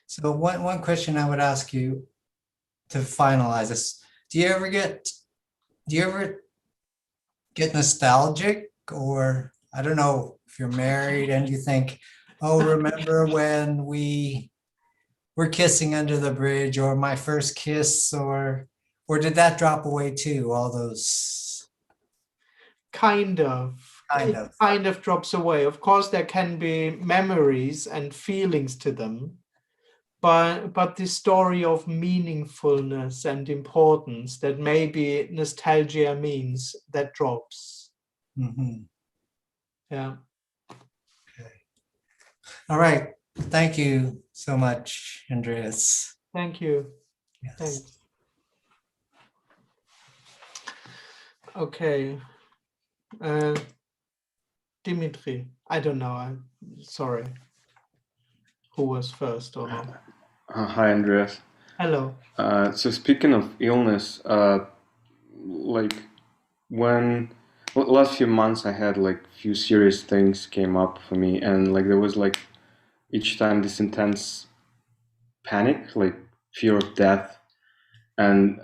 So one question I would ask you to finalize this: do you ever get nostalgic, or I don't know if you're married and you think, oh, remember when we were kissing under the bridge, or my first kiss, or did that drop away too? All those Kind of drops away. Of course, there can be memories and feelings to them, but the story of meaningfulness and importance that maybe nostalgia means, that drops. Mhm. Yeah. Okay. All right. Thank you so much, Andreas. Thank you. Yes. Thanks. Okay. Dimitri, I don't know. I'm sorry. Who was first or not? Hi, Andreas. Hello. So speaking of illness, like when last few months I had like few serious things came up for me, and like there was like each time this intense panic, like fear of death, and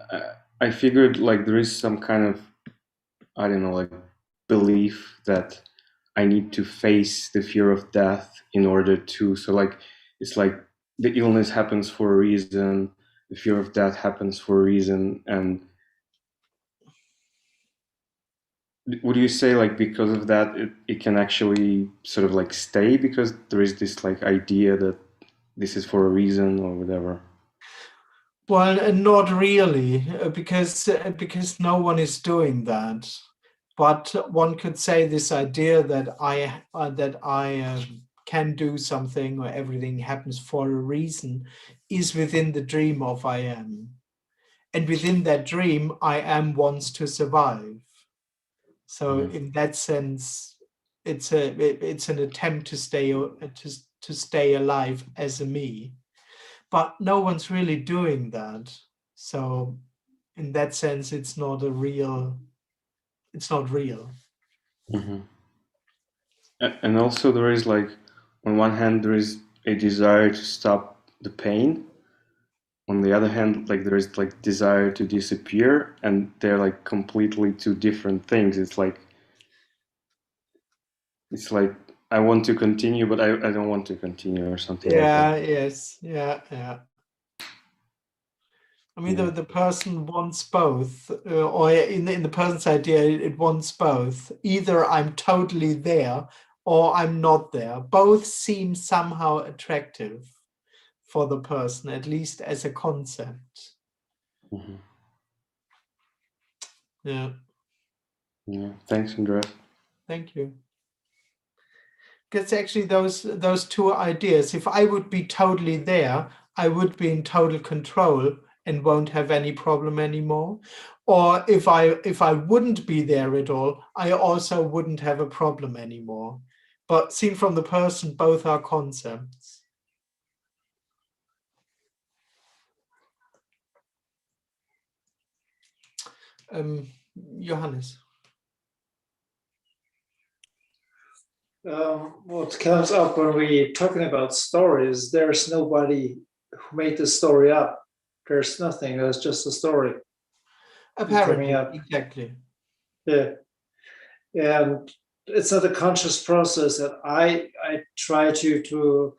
I figured like there is some kind of, I don't know, like belief that I need to face the fear of death in order to, so like it's like the illness happens for a reason, the fear of death happens for a reason. And would you say like because of that it can actually sort of like stay because there is this like idea that this is for a reason or whatever? Well, not really, because no one is doing that. But one could say this idea that I can do something, or everything happens for a reason, is within the dream of I am, and within that dream, I am wants to survive. So in that sense, it's an attempt to stay alive as a me. But no one's really doing that. So in that sense, it's not real. Mm-hmm. And also there is like, on one hand, there is a desire to stop the pain. On the other hand, like there is like desire to disappear, and they're like completely two different things. It's like I want to continue, but I don't want to continue, or something like that. Yes. Yeah. I mean, the person wants both, or in the person's idea, it wants both. Either I'm totally there, or I'm not there. Both seem somehow attractive for the person, at least as a concept. Mm-hmm. Yeah. Yeah. Thanks, Andreas. Thank you. Because actually those two ideas, if I would be totally there, I would be in total control and won't have any problem anymore. Or if I wouldn't be there at all, I also wouldn't have a problem anymore. But seen from the person, both are concepts. Johannes. What comes up when we're talking about stories, there's nobody who made the story up. There's nothing, there's just a story. Apparently, exactly. Yeah. And it's not a conscious process that I try to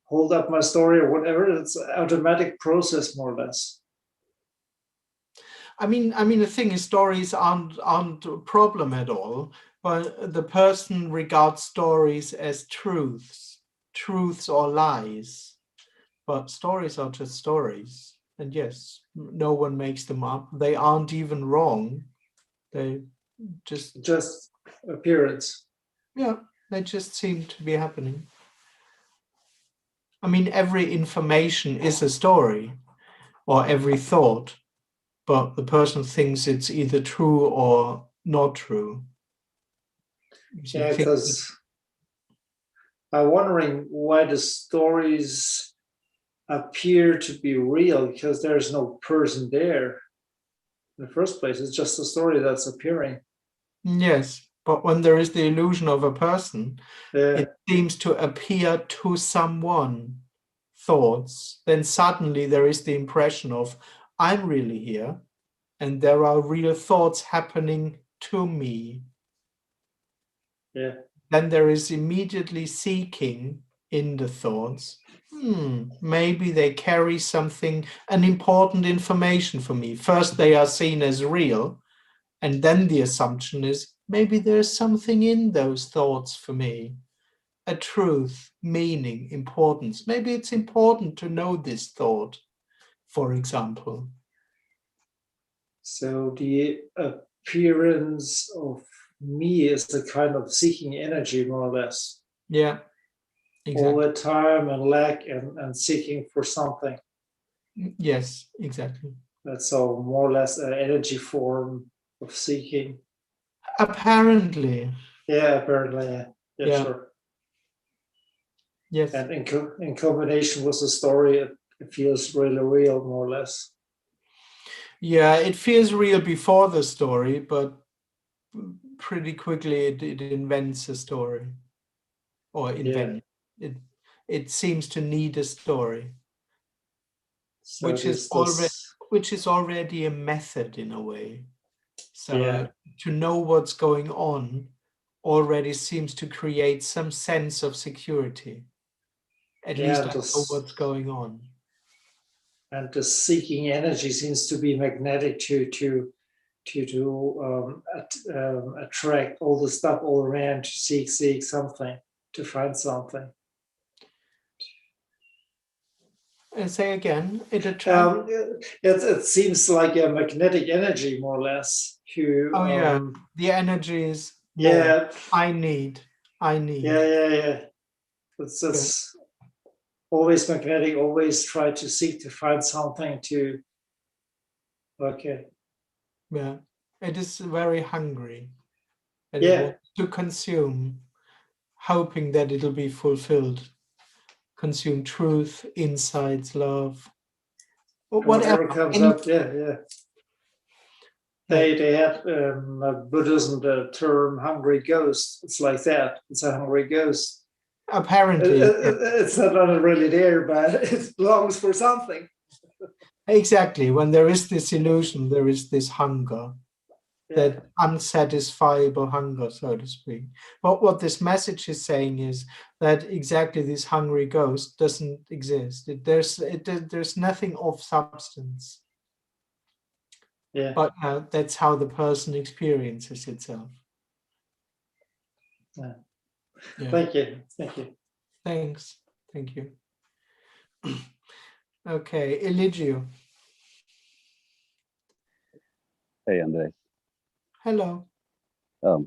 hold up my story or whatever. It's an automatic process, more or less. I mean, the thing is, stories aren't a problem at all, but the person regards stories as truths or lies. But stories are just stories, and yes, no one makes them up. They aren't even wrong. They just appearance. Yeah. They just seem to be happening. I mean, every information is a story, or every thought, but the person thinks it's either true or not true. Yeah, because I'm wondering why the stories appear to be real, because there's no person there in the first place. It's just a story that's appearing. Yes, but when there is the illusion of a person, Yeah. it seems to appear to someone thoughts, then suddenly there is the impression of, I'm really here, and there are real thoughts happening to me. Yeah. Then there is immediately seeking in the thoughts. Maybe they carry something, an important information for me. First, they are seen as real, and then the assumption is maybe there's something in those thoughts for me, a truth, meaning, importance. Maybe it's important to know this thought, for example. So the appearance of me is a kind of seeking energy, more or less. Yeah, exactly. All the time and lack and seeking for something. Yes, exactly. That's all more or less an energy form of seeking. Apparently. Yeah, apparently. Yeah, Yeah. sure. Yes. And in combination with the story, it feels really real, more or less. Yeah, it feels real before the story, but pretty quickly it invents a story, or it seems to need a story, so which is already a method in a way. So to know what's going on already seems to create some sense of security. At least I know what's going on. And the seeking energy seems to be magnetic to attract all the stuff all around, to seek something, to find something. And say again, it attracts. It seems like a magnetic energy, more or less. The energy is more. Yeah. I need. Yeah. It's always magnetic. Always try to seek to find something to. Okay. Yeah, it is very hungry. And it wants to consume, hoping that it'll be fulfilled. Consume truth, insights, love. Whatever comes up, yeah. They have Buddhism, the term hungry ghost. It's like that. It's a hungry ghost. Apparently. It's not really there, but it belongs for something. Exactly. When there is this illusion, there is this hunger. That unsatisfiable hunger, so to speak. But what this message is saying is that exactly this hungry ghost doesn't exist. There's nothing of substance. Yeah. But that's how the person experiences itself. Yeah. Yeah. Thank you. Thanks. Thank you. Okay, Eligio. Hey, Andres. Hello. So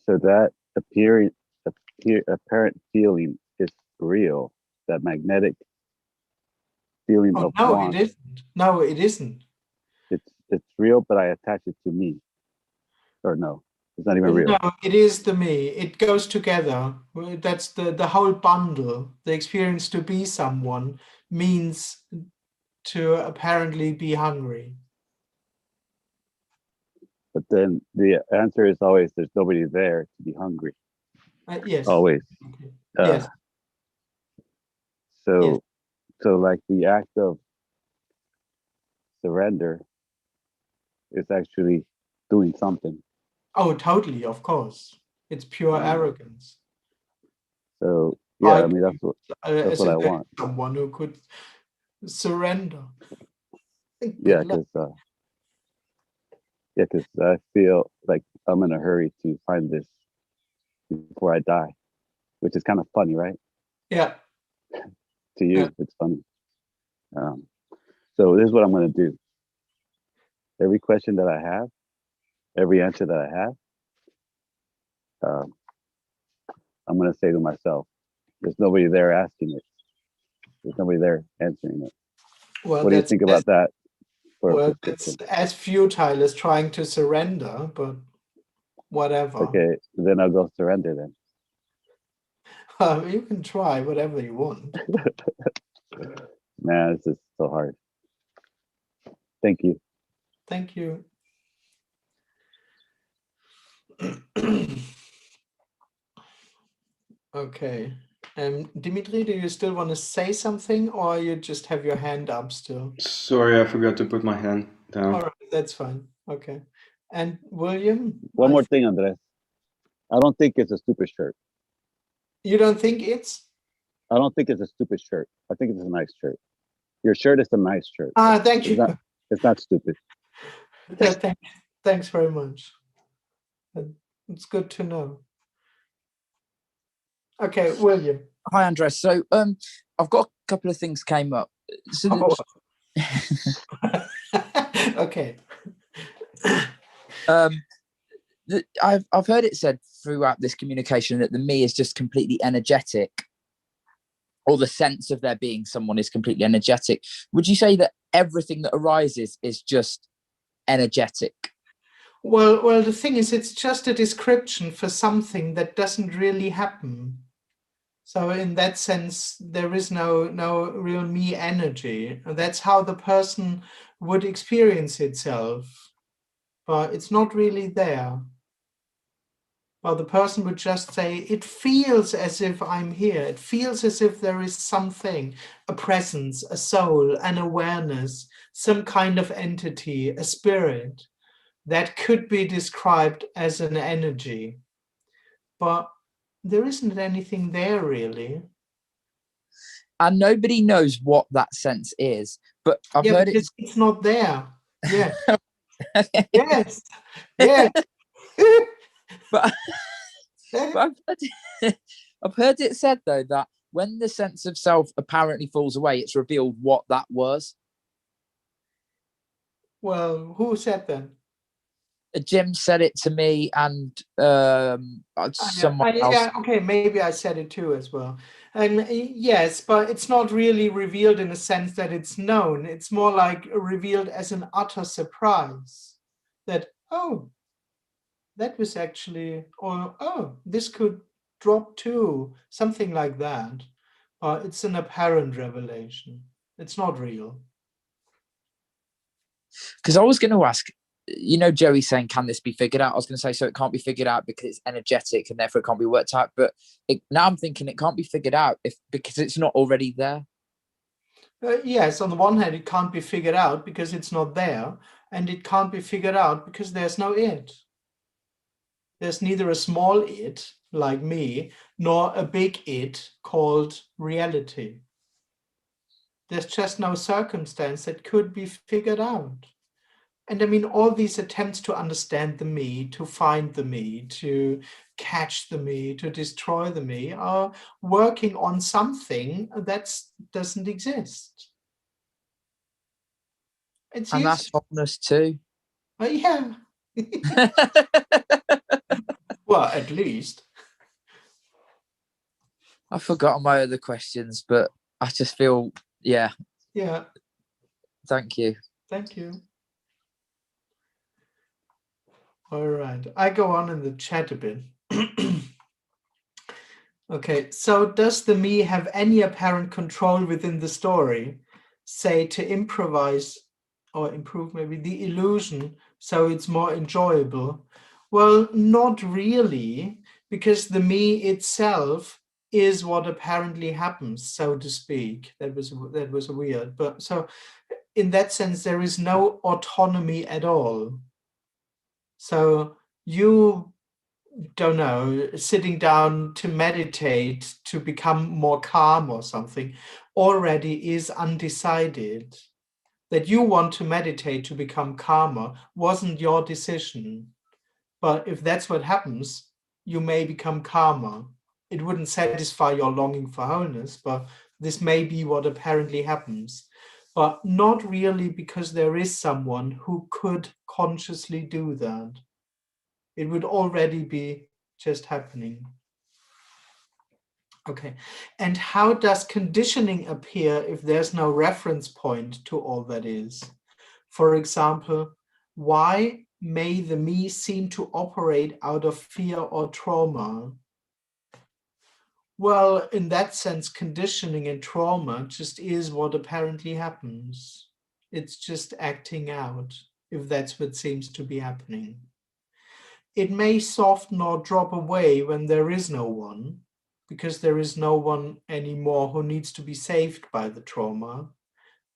that apparent feeling is real. That magnetic feeling of want. It isn't. No, it isn't. It's real, but I attach it to me. Or no, it's not even real. No, it is the me. It goes together. That's the whole bundle. The experience to be someone means to apparently be hungry. But then the answer is always there's nobody there to be hungry. Yes. Always. Yes. So like the act of surrender is actually doing something. Oh, totally. Of course. It's pure arrogance. So yeah, I mean that's what I want. Someone who could surrender. Yeah, because I feel like I'm in a hurry to find this before I die, which is kind of funny, right? Yeah. To you, it's funny. So this is what I'm going to do. Every question that I have, every answer that I have, I'm going to say to myself, there's nobody there asking it. There's nobody there answering it. Well, What do you think about that for a well, prescription? it's as futile as trying to surrender, but whatever. Okay, then I'll go surrender then. You can try whatever you want. Man, this is so hard. Thank you. Thank you. Okay. Dimitri, do you still want to say something, or you just have your hand up still? Sorry, I forgot to put my hand down. All right, that's fine. Okay. And William? One more thing, Andres. I don't think it's a stupid shirt. You don't think it's? I don't think it's a stupid shirt. I think it's a nice shirt. Your shirt is a nice shirt. Thank you. It's not stupid. Thanks very much. It's good to know. Okay, William. Hi, Andres. So I've got a couple of things came up. So Okay. I've heard it said throughout this communication that the me is just completely energetic, or the sense of there being someone is completely energetic. Would you say that everything that arises is just energetic? Well, the thing is, it's just a description for something that doesn't really happen. So in that sense, there is no real me energy. That's how the person would experience itself, but it's not really there. Well, the person would just say, it feels as if I'm here. It feels as if there is something, a presence, a soul, an awareness, some kind of entity, a spirit that could be described as an energy. But there isn't anything there really. And nobody knows what that sense is, but I've heard it's not there. Yeah. Yes. Yes. But I've heard it said though that when the sense of self apparently falls away, it's revealed what that was. Well, who said that? Jim said it to me, and someone else. Yeah, okay, maybe I said it too as well. Yes, but it's not really revealed in a sense that it's known. It's more like revealed as an utter surprise that, oh, that was actually, or oh, this could drop too, something like that. It's an apparent revelation. It's not real. Because I was going to ask, Joey saying, can this be figured out? I was going to say, so it can't be figured out because it's energetic and therefore it can't be worked out. But now I'm thinking it can't be figured out because it's not already there. Yes, on the one hand, it can't be figured out because it's not there. And it can't be figured out because there's no it. There's neither a small it, like me, nor a big it called reality. There's just no circumstance that could be figured out. And I mean, all these attempts to understand the me, to find the me, to catch the me, to destroy the me, are working on something that doesn't exist. And that's wholeness too. Yeah. Well, at least. I've forgotten my other questions, but I just feel, yeah. Yeah. Thank you. Thank you. All right. I go on in the chat a bit. Okay. So does the me have any apparent control within the story, say to improvise or improve maybe the illusion so it's more enjoyable? Well, not really, because the me itself is what apparently happens, so to speak. That was weird. But so in that sense, there is no autonomy at all. So you don't know, sitting down to meditate to become more calm or something already is undecided. That you want to meditate to become calmer wasn't your decision. But if that's what happens, you may become calmer. It wouldn't satisfy your longing for wholeness, but this may be what apparently happens. But not really because there is someone who could consciously do that. It would already be just happening. Okay. And how does conditioning appear if there's no reference point to all that is? For example, why may the me seem to operate out of fear or trauma? Well, in that sense, conditioning and trauma just is what apparently happens. It's just acting out, if that's what seems to be happening. It may soften or drop away when there is no one, because there is no one anymore who needs to be saved by the trauma.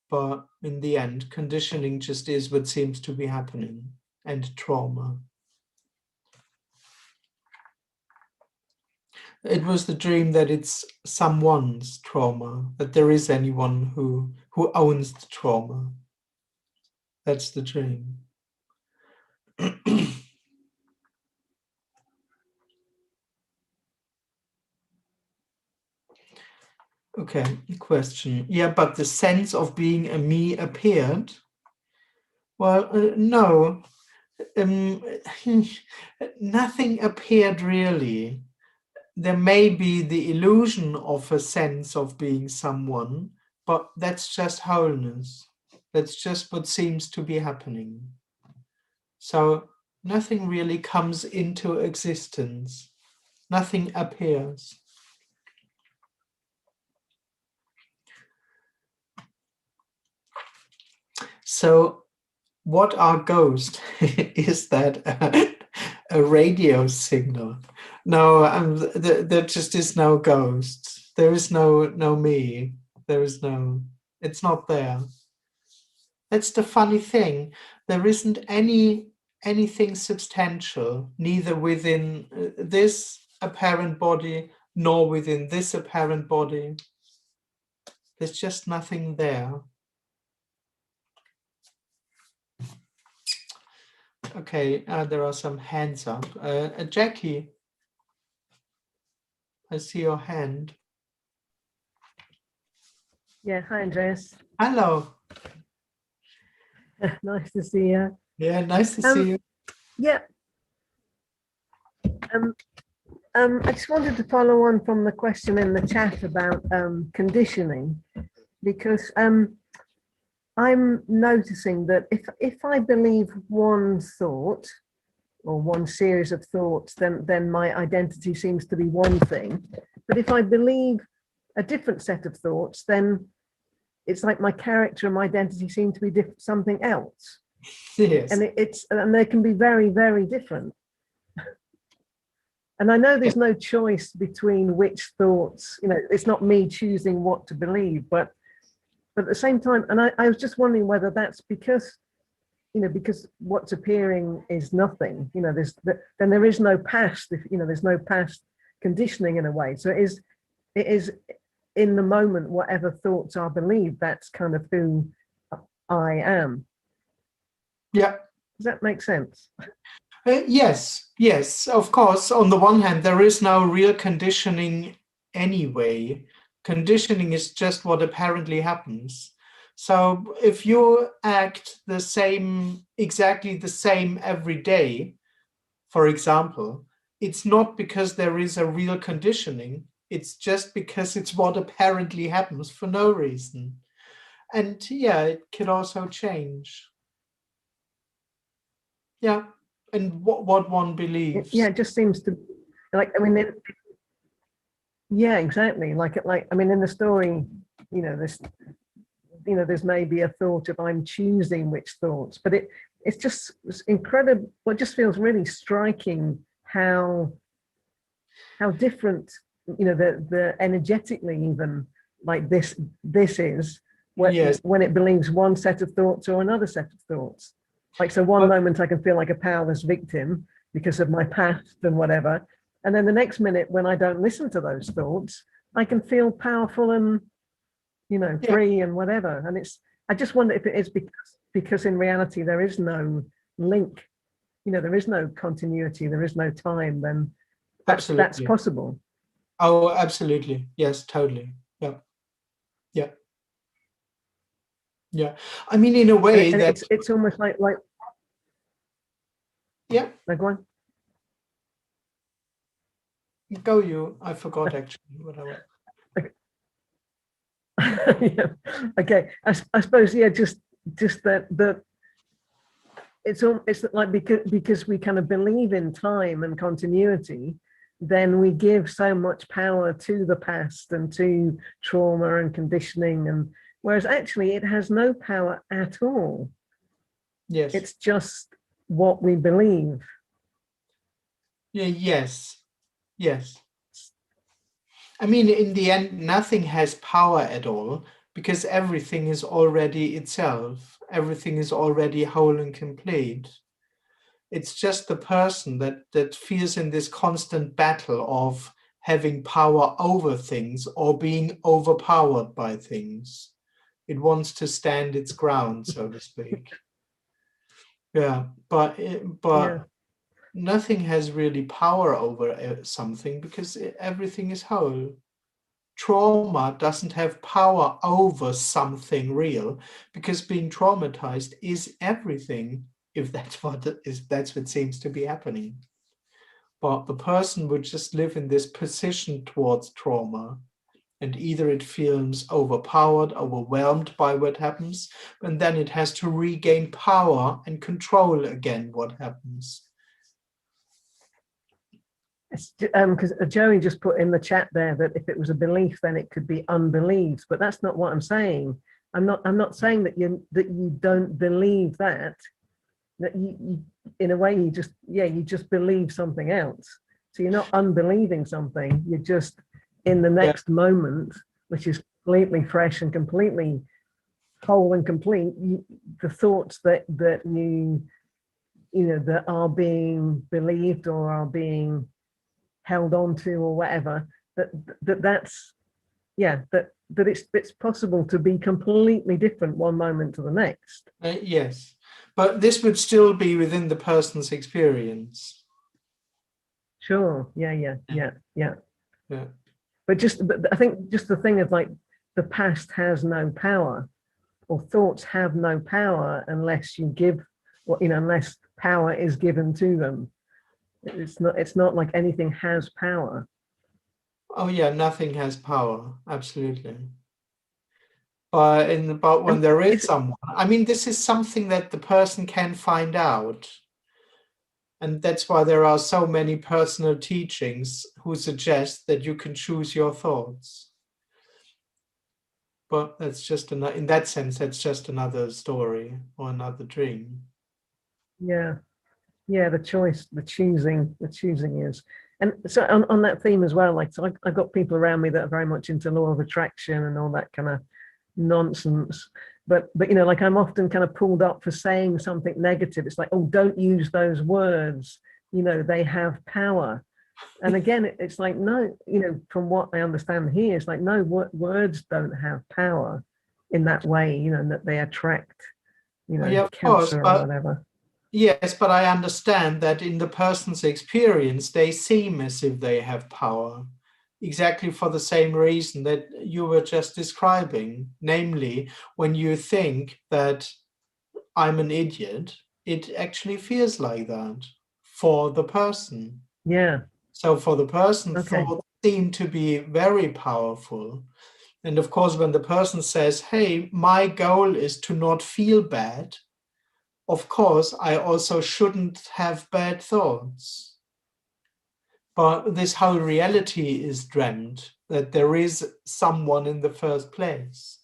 But in the end, conditioning just is what seems to be happening, and trauma. It was the dream that it's someone's trauma, that there is anyone who owns the trauma. That's the dream. Okay, question. Yeah, but the sense of being a me appeared? Well, no. Nothing appeared really. There may be the illusion of a sense of being someone, but that's just wholeness. That's just what seems to be happening. So nothing really comes into existence. Nothing appears. So what are ghosts? Is that a radio signal? No, there just is no ghost. There is no me. There is no, it's not there. That's the funny thing. There isn't anything substantial, neither within this apparent body, nor within this apparent body. There's just nothing there. Okay, there are some hands up. Jackie, I see your hand. Yeah, hi Andreas. Hello. Nice to see you. Yeah, nice to see you. Yeah. I just wanted to follow on from the question in the chat about conditioning, because I'm noticing that if I believe one thought or one series of thoughts, then my identity seems to be one thing. But if I believe a different set of thoughts, then it's like my character and my identity seem to be something else. Yes. And they can be very, very different. And I know there's no choice between which thoughts, it's not me choosing what to believe, but at the same time, and I was just wondering whether that's because, because what's appearing is nothing, then there is no past, there's no past conditioning in a way. So it is in the moment, whatever thoughts are believed, that's kind of who I am. Yeah. Does that make sense? Yes, of course. On the one hand, there is no real conditioning anyway. Conditioning is just what apparently happens. So if you act exactly the same every day, for example, it's not because there is a real conditioning. It's just because it's what apparently happens for no reason. And yeah, it can also change. Yeah. And what one believes. Yeah, it just seems to, yeah, exactly. Like in the story, there's maybe a thought of I'm choosing which thoughts, but it's incredible. It just feels really striking how different, the energetically even like this is when it believes one set of thoughts or another set of thoughts. Like, so one moment I can feel like a powerless victim because of my past and whatever. And then the next minute when I don't listen to those thoughts, I can feel powerful and, free and whatever. And I just wonder if it is because in reality, there is no link, there is no continuity, there is no time, then that's possible. Oh, absolutely. Yes, totally. Yeah. Yeah. Yeah. I mean, in a way and that it's almost like yeah. Like one. Go you. I forgot actually what I was. Yeah. Okay. I suppose, yeah, just that it's like because we kind of believe in time and continuity, then we give so much power to the past and to trauma and conditioning, and whereas actually it has no power at all. Yes. It's just what we believe. Yeah, yes. Yes. I mean, in the end, nothing has power at all because everything is already itself. Everything is already whole and complete. It's just the person that feels in this constant battle of having power over things or being overpowered by things. It wants to stand its ground, so to speak. Yeah, but Yeah. nothing has really power over something because everything is whole. Trauma doesn't have power over something real because being traumatized is everything, if that's what seems to be happening. But the person would just live in this position towards trauma, and either it feels overpowered, overwhelmed by what happens, and then it has to regain power and control again what happens. Because Joey just put in the chat there that if it was a belief, then it could be unbelieved. But that's not what I'm saying. I'm not saying that you don't believe that you in a way you just believe something else. So you're not unbelieving something. You're just in the next moment, which is completely fresh and completely whole and complete. The thoughts that you know that are being believed or are being held on to or whatever, that's it's possible to be completely different one moment to the next. Yes, but this would still be within the person's experience. Sure. Yeah. But I think just the thing of like the past has no power, or thoughts have no power unless you give unless power is given to them. It's not like anything has power. Oh yeah, nothing has power, absolutely. But when there is someone, I mean, this is something that the person can find out. And that's why there are so many personal teachings who suggest that you can choose your thoughts. But that's just in that sense, that's just another story or another dream. Yeah. The choosing is. And so on that theme as well, like, so I've got people around me that are very much into law of attraction and all that kind of nonsense. But like I'm often kind of pulled up for saying something negative. It's like, oh, don't use those words. They have power. And again, it's like, no, from what I understand here, it's like, no, words don't have power in that way, that they attract, Yeah, of cancer course, or whatever. Yes, but I understand that in the person's experience, they seem as if they have power, exactly for the same reason that you were just describing. Namely, when you think that I'm an idiot, it actually feels like that for the person. Yeah. So for the person, Okay. thoughts seem to be very powerful. And of course, when the person says, hey, my goal is to not feel bad, of course, I also shouldn't have bad thoughts. But this whole reality is dreamt, that there is someone in the first place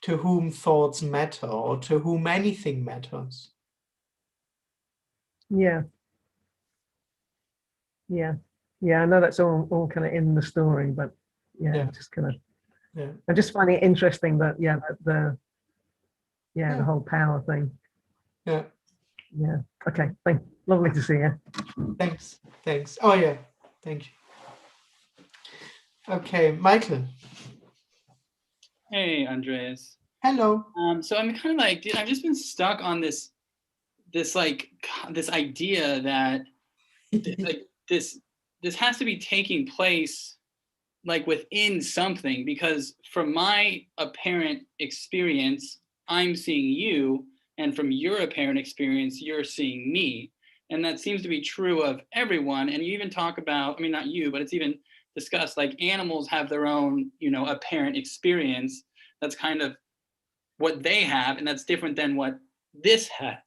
to whom thoughts matter or to whom anything matters. Yeah. I know that's all kind of in the story, but just kind of, I just find it interesting that the whole power thing. Yeah. Okay. Lovely to see you. Thanks. Oh yeah. Thank you. Okay, Michael. Hey, Andreas. Hello. So I'm kind of like, dude, I've just been stuck on this idea that like this has to be taking place like within something, because from my apparent experience, I'm seeing you, and from your apparent experience, you're seeing me. And that seems to be true of everyone. And you even talk about, I mean, not you, but it's even discussed, like animals have their own, you know, apparent experience. That's kind of what they have, and that's different than what this has.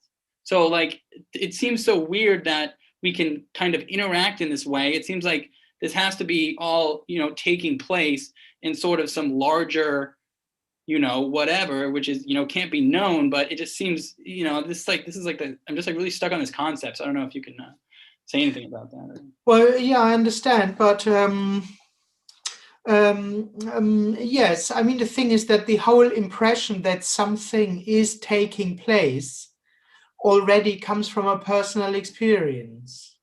So like, it seems so weird that we can kind of interact in this way. It seems like this has to be all, you know, taking place in sort of some larger, you know, whatever, which is, you know, can't be known, but it just seems, you know, this is like I'm just like really stuck on this concept. So I don't know if you can say anything about that. Or... Well, yeah, I understand, but yes, I mean, the thing is that the whole impression that something is taking place already comes from a personal experience.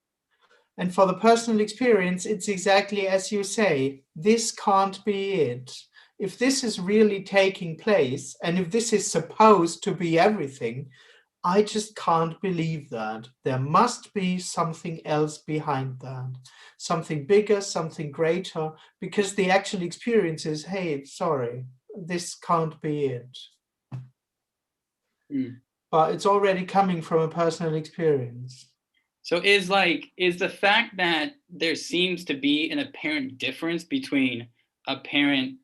And for the personal experience, it's exactly as you say, this can't be it. If this is really taking place, and if this is supposed to be everything, I just can't believe that. There must be something else behind that. Something bigger, something greater, because the actual experience is, hey, sorry, this can't be it. But it's already coming from a personal experience. So is the fact that there seems to be an apparent difference between apparent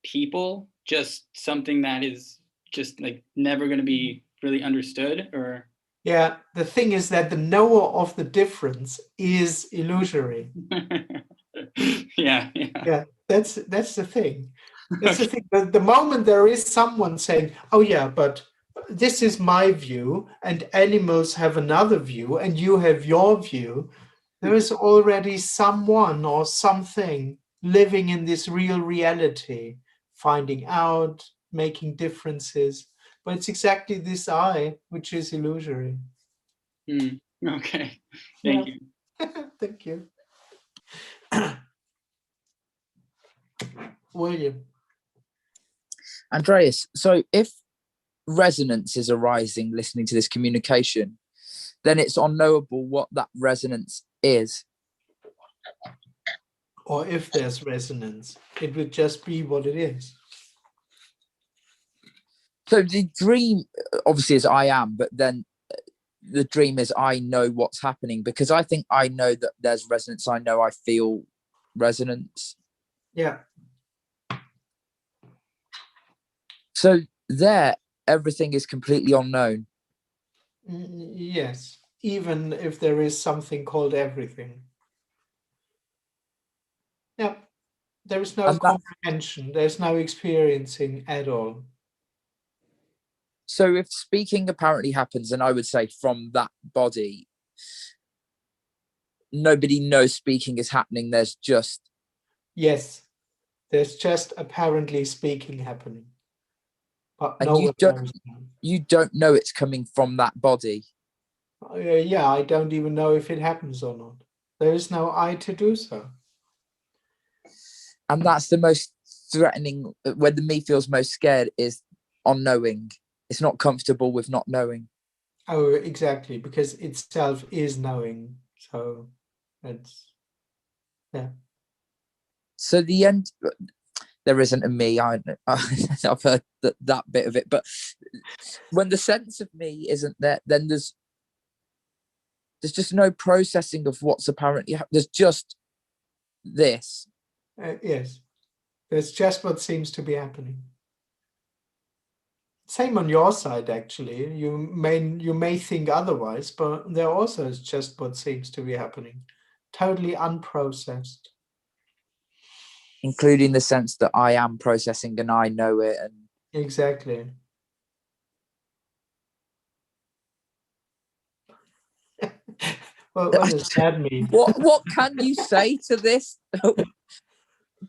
people just something that is just like never going to be really understood? Or yeah, the thing is that the knower of the difference is illusory. yeah that's the thing. That's the thing. The moment there is someone saying, oh yeah, but this is my view and animals have another view and you have your view, there is already someone or something living in this real reality, finding out, making differences. But it's exactly this I, which is illusory. Okay, thank you. Thank you. William. Andreas, so if resonance is arising listening to this communication, then it's unknowable what that resonance is. Or if there's resonance, it would just be what it is. So the dream obviously is I am, but then the dream is I know what's happening, because I think I know that there's resonance. I know I feel resonance. Yeah. So there, everything is completely unknown. Yes, even if there is something called everything. Yeah, there is no comprehension. There's no experiencing at all. So if speaking apparently happens, and I would say from that body, nobody knows speaking is happening. There's just... Yes, there's just apparently speaking happening. But and no you don't know it's coming from that body. Yeah, I don't even know if it happens or not. There is no I to do so. And that's the most threatening, where the me feels most scared, is unknowing. It's not comfortable with not knowing. Oh, exactly, because itself is knowing. So that's, yeah. So the end, there isn't a me. I've heard that bit of it. But when the sense of me isn't there, then there's just no processing of what's apparently there's just this. Yes, there's just what seems to be happening. Same on your side, actually. You may think otherwise, but there also is just what seems to be happening, totally unprocessed. Including the sense that I am processing and I know it. And exactly. Well, what does that mean? What can you say to this?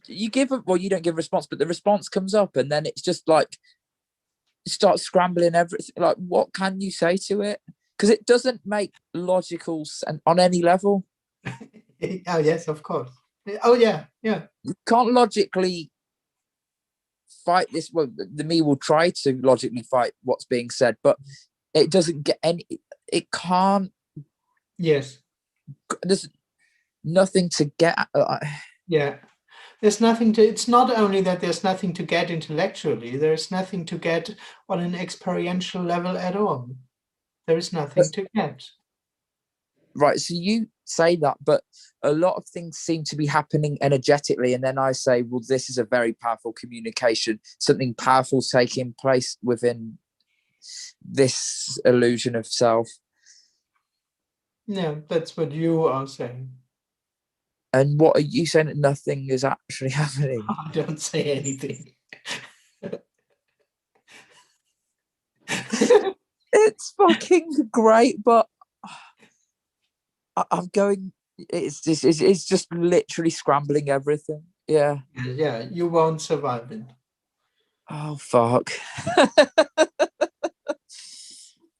You don't give a response, but the response comes up, and then it's just like start scrambling everything. Like, what can you say to it? Because it doesn't make logical sense on any level. Oh yes, of course. Oh yeah. You can't logically fight this. Well, the me will try to logically fight what's being said, but it doesn't get any. It can't. Yes. There's nothing to get. Yeah. There's nothing to. It's not only that there's nothing to get intellectually. There's nothing to get on an experiential level at all. There is nothing to get. right, so you say that, but a lot of things seem to be happening energetically. And then I say, well, this is a very powerful communication. Something powerful taking place within this illusion of self. Yeah, that's what you are saying. And what are you saying? That nothing is actually happening? I don't say anything. It's fucking great, but I'm going. It's just literally scrambling everything. Yeah. Yeah, you won't survive it. Oh fuck.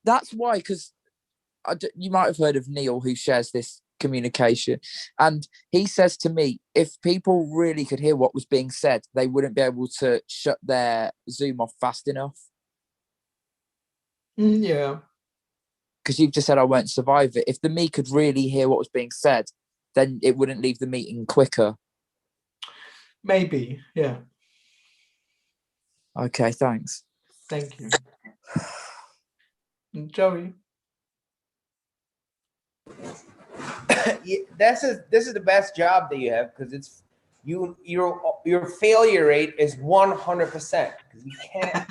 That's why, because you might have heard of Neil, who shares this communication, and he says to me, if people really could hear what was being said, they wouldn't be able to shut their Zoom off fast enough. Yeah. Because you've just said I won't survive it. If the me could really hear what was being said, then it wouldn't leave the meeting quicker. Maybe, yeah. Okay, thanks. Thank you. Joey. This is the best job that you have, because it's your failure rate is 100%, because you can't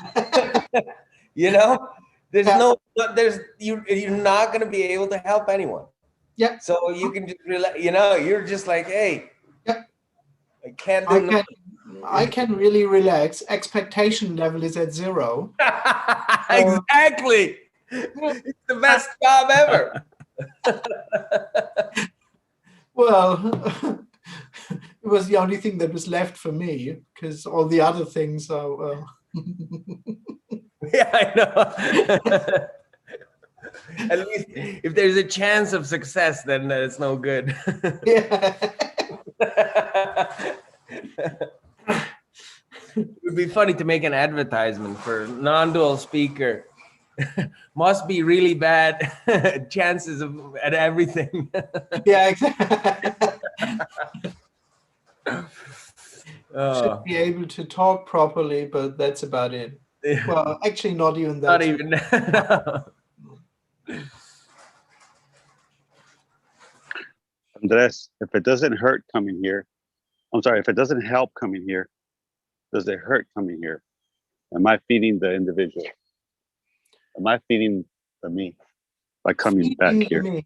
you know, you're not going to be able to help anyone. Yeah. So you can just you're just like, hey, yeah, I can't do nothing. I can really relax. Expectation level is at 0. Exactly. It's the best job ever. Well, it was the only thing that was left for me, because all the other things are, well. Yeah, I know. At least if there's a chance of success, then it's no good. Yeah. It would be funny to make an advertisement for non-dual speaker. Must be really bad chances at everything. Yeah, exactly. Should be able to talk properly, but that's about it. Yeah. Well, actually, not even that. Not even. No. Andres, if it doesn't hurt coming here, I'm sorry, if it doesn't help coming here, does it hurt coming here? Am I feeding the individual? Am I feeding the me by coming back here? Me.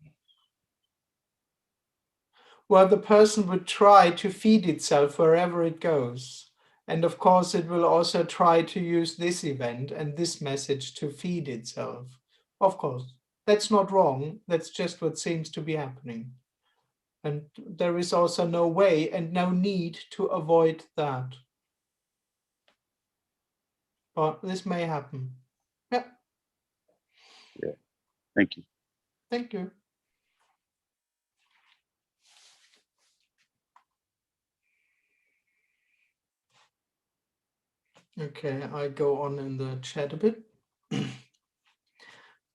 Well, the person would try to feed itself wherever it goes. And of course, it will also try to use this event and this message to feed itself. Of course, that's not wrong. That's just what seems to be happening. And there is also no way and no need to avoid that. But this may happen. Yeah. Yeah. Thank you. Thank you. Okay, I go on in the chat a bit.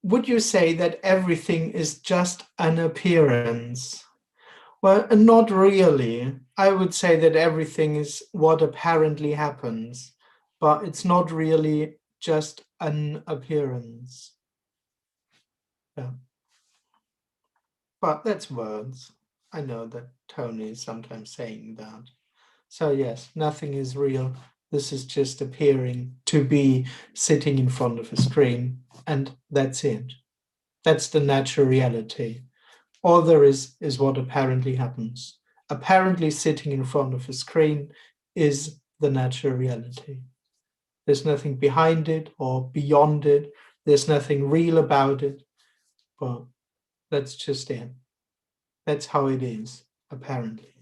Would you say that everything is just an appearance? Well, not really. I would say that everything is what apparently happens, but it's not really just an appearance. Yeah. But that's words. I know that Tony is sometimes saying that. So yes, nothing is real. This is just appearing to be sitting in front of a screen, and that's it. That's the natural reality. All there is what apparently happens. Apparently sitting in front of a screen is the natural reality. There's nothing behind it or beyond it. There's nothing real about it, but that's just it. That's how it is, apparently.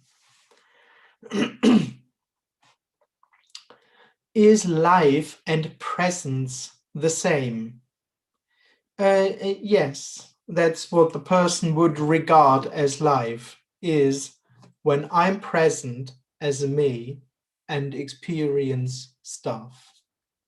Is life and presence the same? Yes, that's what the person would regard as life, is when I'm present as a me and experience stuff.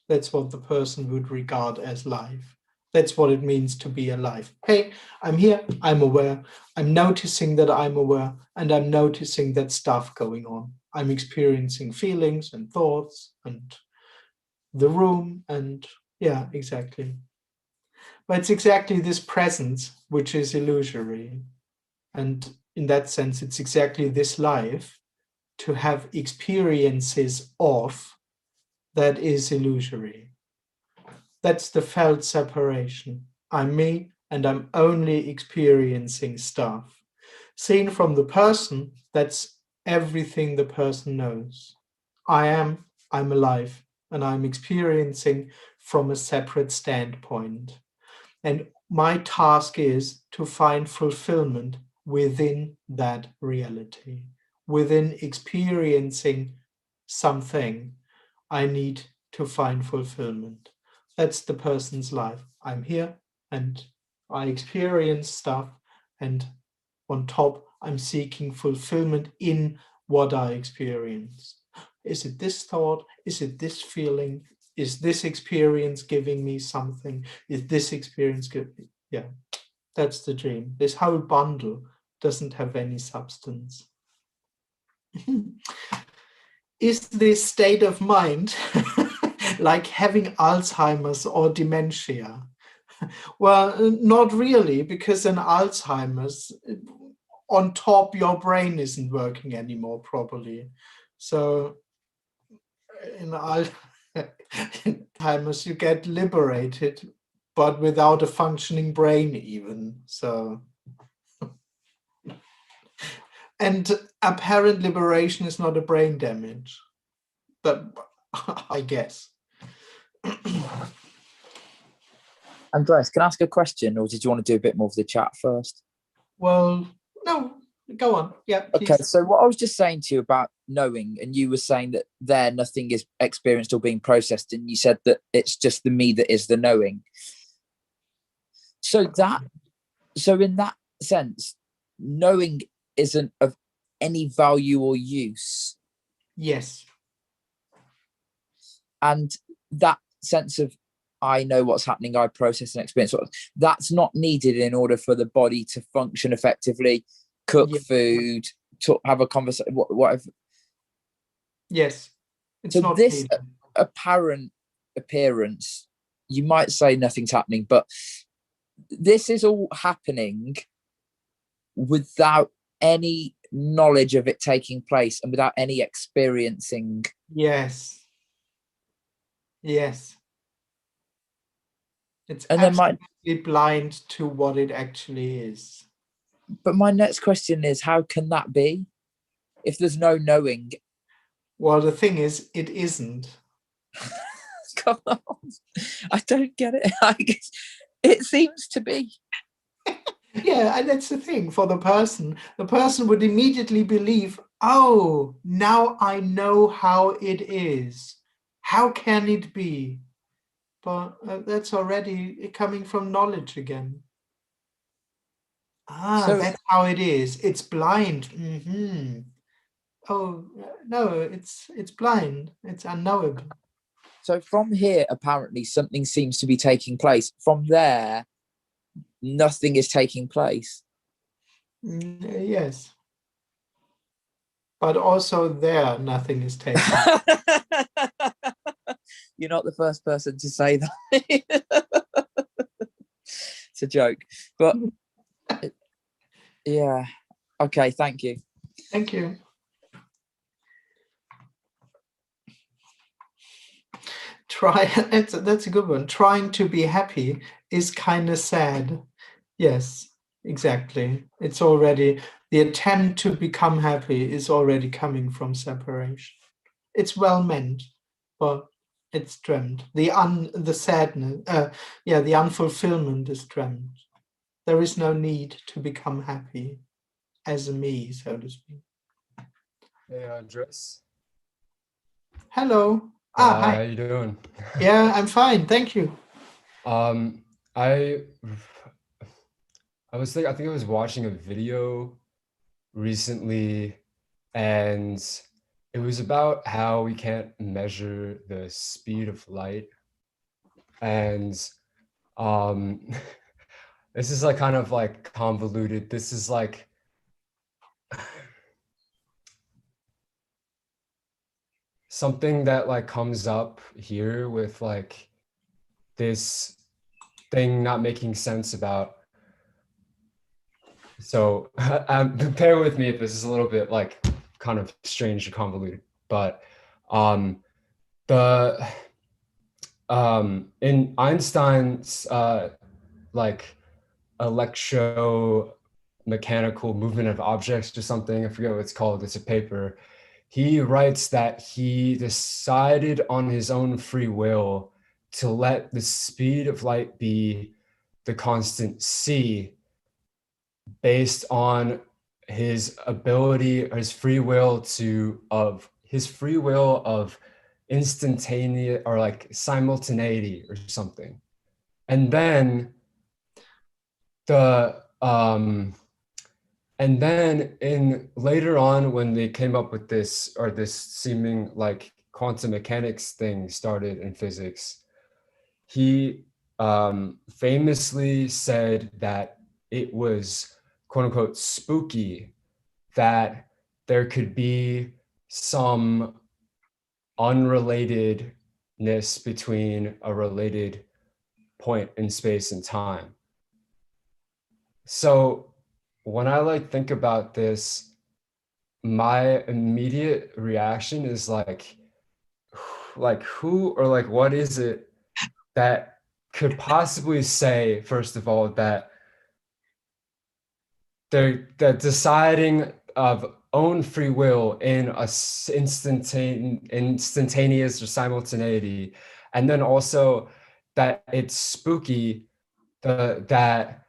That's what the person would regard as life. That's what it means to be alive. Hey, I'm here, I'm aware, I'm noticing that I'm aware, and I'm noticing that stuff going on. I'm experiencing feelings and thoughts and the room, and yeah, exactly. But it's exactly this presence which is illusory. And in that sense, it's exactly this life to have experiences of that is illusory. That's the felt separation. I'm me and I'm only experiencing stuff. Seen from the person, that's everything the person knows. I'm alive, and I'm experiencing from a separate standpoint. And my task is to find fulfillment within that reality, within experiencing something. I need to find fulfillment. That's the person's life. I'm here and I experience stuff, and on top, I'm seeking fulfillment in what I experience. Is it this thought? Is it this feeling? Is this experience giving me something? Is this experience giving me? Yeah, that's the dream. This whole bundle doesn't have any substance. Is this state of mind like having Alzheimer's or dementia? Well, not really, because in Alzheimer's, on top, your brain isn't working anymore properly. So in Alzheimer's, you get liberated, but without a functioning brain even. So, and apparent liberation is not a brain damage, but I guess. Andreas, can I ask a question, or did you want to do a bit more of the chat first? Well, no, go on. Yeah, please. Okay, so what I was just saying to you about knowing, and you were saying that there nothing is experienced or being processed, and you said that it's just the me that is the knowing. So in that sense, knowing isn't of any value or use. Yes. And that sense of I know what's happening, I process and experience, that's not needed in order for the body to function effectively, cook food, have a conversation, whatever. Yes. It's so not this needed. Apparent appearance, you might say nothing's happening, but this is all happening without any knowledge of it taking place and without any experiencing. Yes. Yes. It's and absolutely blind to what it actually is. But my next question is, how can that be if there's no knowing? Well, the thing is, it isn't. Come on. I don't get it. I guess it seems to be. Yeah, and that's the thing for the person. The person would immediately believe, oh, now I know how it is. How can it be? But that's already coming from knowledge again. So that's how it is. It's blind. Mm-hmm. Oh, no, it's blind. It's unknowable. So from here, apparently, something seems to be taking place. From there, nothing is taking place. Yes. But also there, nothing is taking You're not the first person to say that. It's a joke. But yeah. Okay, thank you. Thank you. That's a good one. Trying to be happy is kind of sad. Yes, exactly. It's already, the attempt to become happy is already coming from separation. It's well meant, but it's dreamt. The sadness, the unfulfillment is dreamt. There is no need to become happy as a me, so to speak. Hey, Andres. Hello. Hi. How you doing? Yeah, I'm fine. Thank you. I think I was watching a video recently, and it was about how we can't measure the speed of light. And this is like kind of like convoluted. This is like something that like comes up here with like this thing not making sense about So bear with me if this is a little bit like kind of strange and convoluted, but the in Einstein's like electromechanical movement of objects or something, I forget what it's called, it's a paper, he writes that he decided on his own free will to let the speed of light be the constant c, based on his ability or his free will of instantaneous or like simultaneity or something. And then in later on, when they came up with this, or this seeming like quantum mechanics thing started in physics, he famously said that it was quote unquote spooky that there could be some unrelatedness between a related point in space and time. So when I like think about this, my immediate reaction is like who or like what is it that could possibly say, first of all, that they're deciding of own free will in a instantaneous or simultaneity, and then also that it's spooky that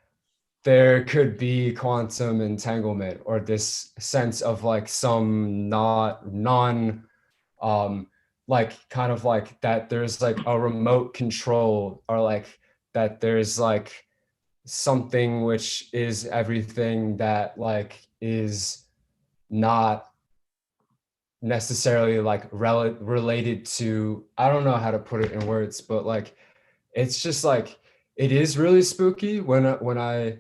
there could be quantum entanglement, or this sense of like some non like kind of like that there's like a remote control, or like that there's like something which is everything that like is not necessarily like related to, I don't know how to put it in words, but like it's just like it is really spooky when I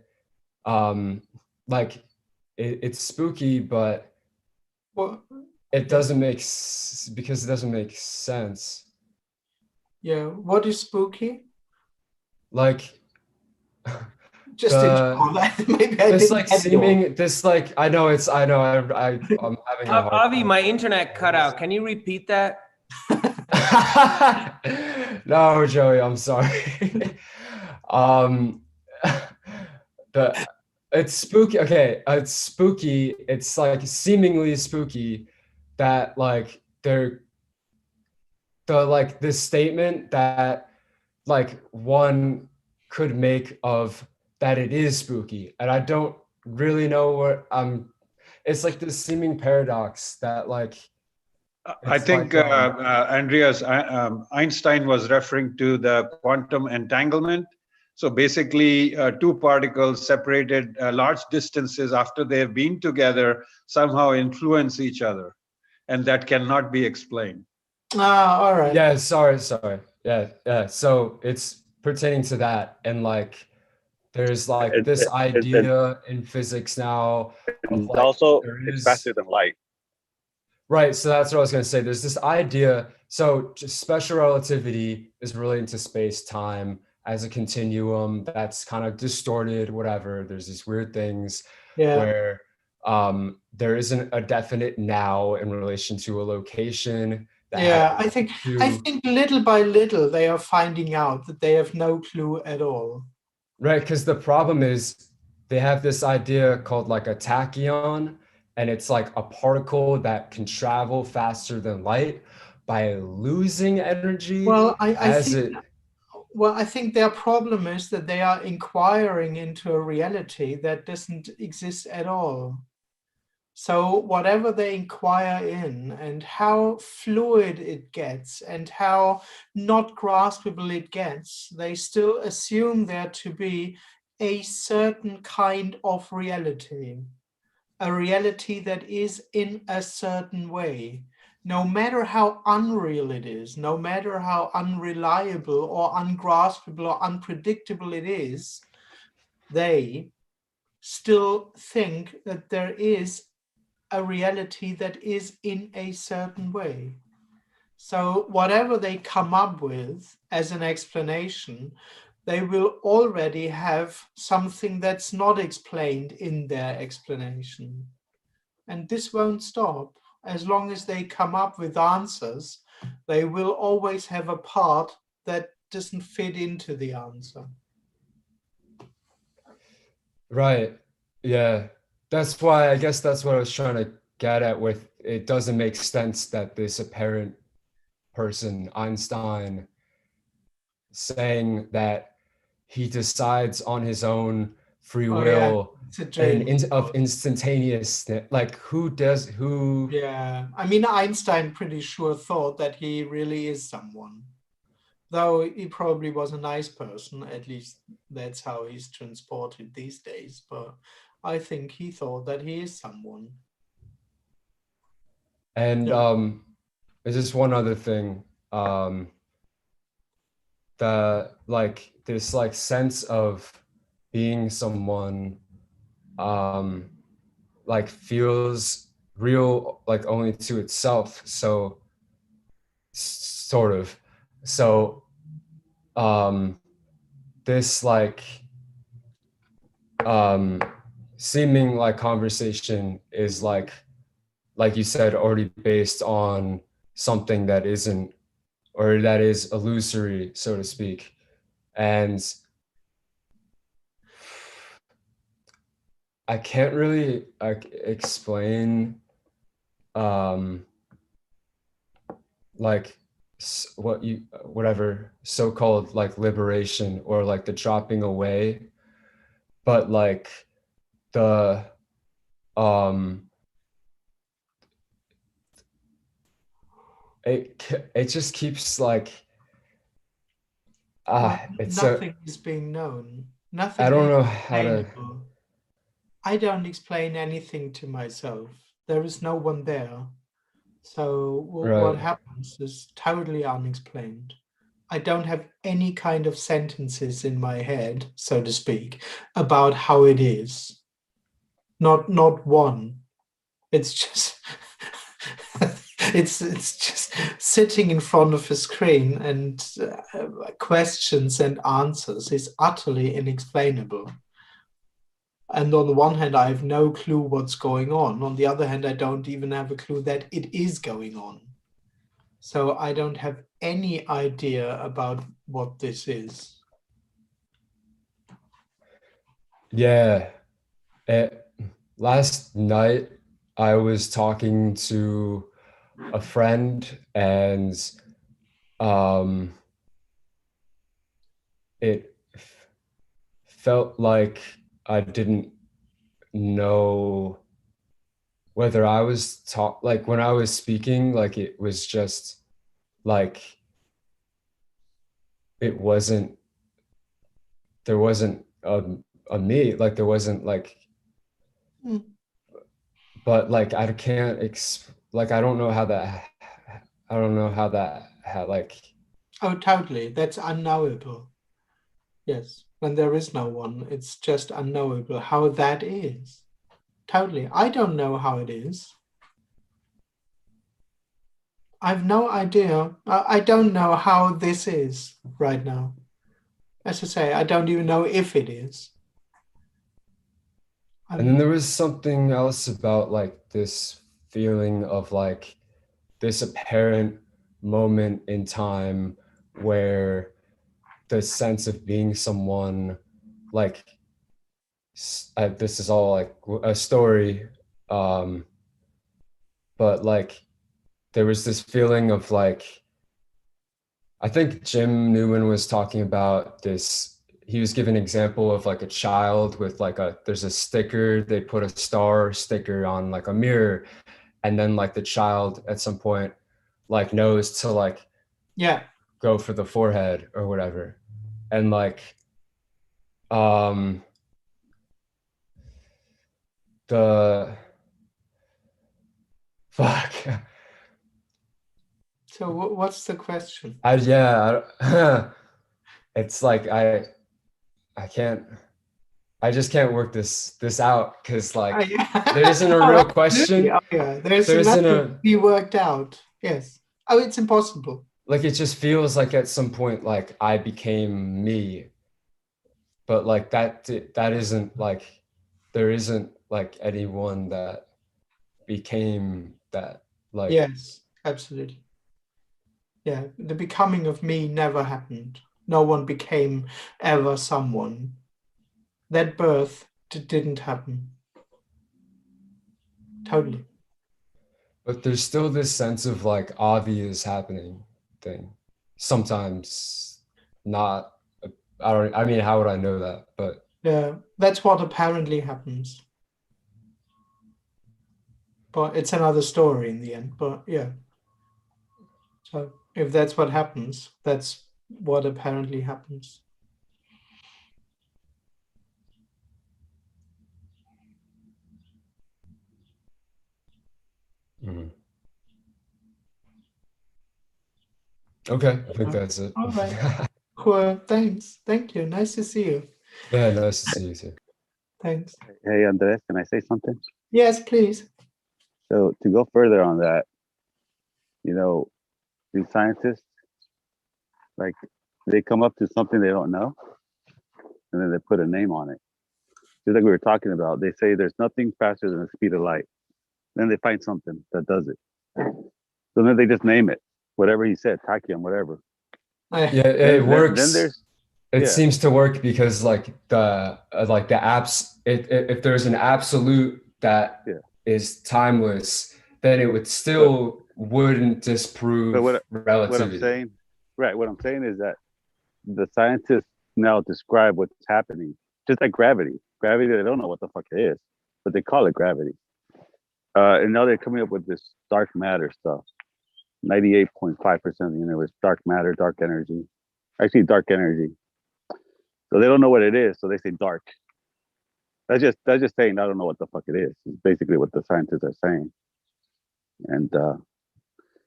like it's spooky, but Well, it doesn't because it doesn't make sense. yeah, what is spooky? Like just in general, maybe I this didn't like get it all. seeming this like I'm having a hard Avi, my internet cut out. Can you repeat that? No, Joey, I'm sorry. It's spooky. Okay, it's spooky. It's like seemingly spooky that like this statement that like one could make of that it is spooky, and I don't really know what it's like this seeming paradox that like I think Andreas Einstein was referring to the quantum entanglement. So basically, two particles separated large distances after they have been together somehow influence each other, and that cannot be explained. All right. Yeah, sorry. Yeah. So it's pertaining to that, and like there's like this idea in physics now of like also it's faster than light. Right, so that's what I was going to say. There's this idea. So just special relativity is relating to space-time as a continuum that's kind of distorted, whatever. There's these weird things where there isn't a definite now in relation to a location. I think little by little they are finding out that they have no clue at all. Right, because the problem is they have this idea called like a tachyon, and it's like a particle that can travel faster than light by losing energy. Well, I think their problem is that they are inquiring into a reality that doesn't exist at all. So whatever they inquire in, and how fluid it gets and how not graspable it gets, they still assume there to be a certain kind of reality, a reality that is in a certain way. No matter how unreal it is, no matter how unreliable or ungraspable or unpredictable it is, they still think that there is a reality that is in a certain way. So whatever they come up with as an explanation they will already have something that's not explained in their explanation. And this won't stop. As long as they come up with answers, they will always have a part that doesn't fit into the answer. Right. Yeah. That's why, I guess that's what I was trying to get at with, it doesn't make sense that this apparent person, Einstein, saying that he decides on his own free will of instantaneous, like who does, who? Yeah, I mean, Einstein pretty sure thought that he really is someone. Though he probably was a nice person, at least that's how he's transported these days. But I think he thought that he is someone. And there's just one other thing. The like this like sense of being someone like feels real like only to itself. So sort of. So this like seeming like conversation is like you said, already based on something that isn't, or that is illusory, so to speak. And I can't really explain like whatever so-called like liberation or like the dropping away, but like the it just keeps like nothing is being known. Nothing. I don't know how to. I don't explain anything to myself. There is no one there. So what happens is totally unexplained. I don't have any kind of sentences in my head, so to speak, about how it is. Not one. It's just it's just sitting in front of a screen, and questions and answers is utterly inexplainable. And on the one hand, I have no clue what's going on. On the other hand, I don't even have a clue that it is going on. So I don't have any idea about what this is. Yeah. Last night, I was talking to a friend, and it felt like I didn't know whether I was like when I was speaking, like it was just like there wasn't a me, like there wasn't like but like I can't like I don't know how that like. Oh, totally. That's unknowable. Yes, when there is no one, it's just unknowable how that is. Totally. I don't know how it is. I've no idea. I don't know how this is right now. As I say, I don't even know if it is. And then there was something else about like this feeling of like this apparent moment in time where the sense of being someone, like this is all like a story, but like there was this feeling of like, I think Jim Newman was talking about this. He was giving an example of like a child with like there's a sticker, they put a star sticker on like a mirror, and then like the child at some point like knows to like go for the forehead or whatever. And like the fuck. So what's the question? It's like I just can't work this out, because like there isn't a real question. There's nothing to be worked out. Yes. Oh, it's impossible. Like it just feels like at some point like I became me, but like that isn't like, there isn't like anyone that became that, like. Yes, absolutely. Yeah, the becoming of me never happened. No one became ever someone. That birth didn't happen. Totally. But there's still this sense of like obvious happening thing. Sometimes not. I mean, how would I know that? But yeah, that's what apparently happens. But it's another story in the end. But yeah. So if that's what happens, that's what apparently happens. Mm-hmm. Okay, I think that's it. All right. Cool. Thanks. Thank you. Nice to see you. Yeah, nice to see you too. Thanks. Hey, Andres, can I say something? Yes, please. So to go further on that, these scientists, like, they come up to something they don't know, and then they put a name on it. Just like we were talking about, they say there's nothing faster than the speed of light. Then they find something that does it. So then they just name it, whatever he said, tachyon, whatever. Yeah, it works. Then there's, it seems to work because like the apps, if there's an absolute that is timeless, then it would still wouldn't disprove relativity. What I'm saying is that the scientists now describe what's happening, just like gravity. Gravity, they don't know what the fuck it is, but they call it gravity. And now they're coming up with this dark matter stuff. 98.5% of the universe, dark matter, dark energy. Actually, dark energy. So they don't know what it is, so they say dark. That's just saying I don't know what the fuck it is. It's basically what the scientists are saying. And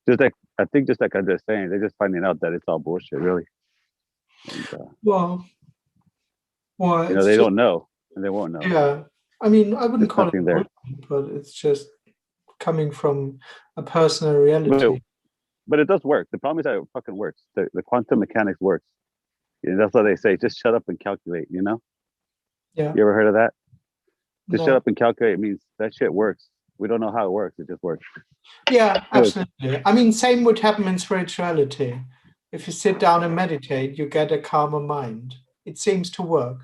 just like I'm just saying, they're just finding out that it's all bullshit, really. And, well, they don't know, and they won't know. Yeah, I mean, I wouldn't call it there, but it's just coming from a personal reality. But it does work. The problem is that it fucking works. The quantum mechanics works. That's what they say. Just shut up and calculate. Yeah. You ever heard of that? Just No. shut up and calculate means that shit works. We don't know how it works. It just works. Yeah, absolutely. I mean, same would happen in spirituality. If you sit down and meditate, you get a calmer mind. It seems to work.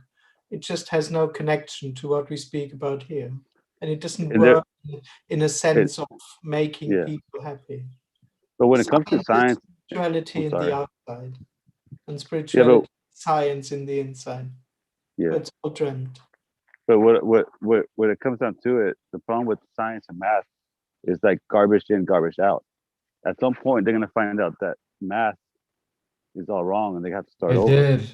It just has no connection to what we speak about here. And it doesn't work in a sense of making people happy. But when it comes to science, spirituality in the outside and spirituality, science in the inside. Yeah. But it's all dreamt. But when it comes down to it, the problem with science and math is like garbage in, garbage out. At some point, they're gonna find out that math is all wrong, and they have to start over. It did,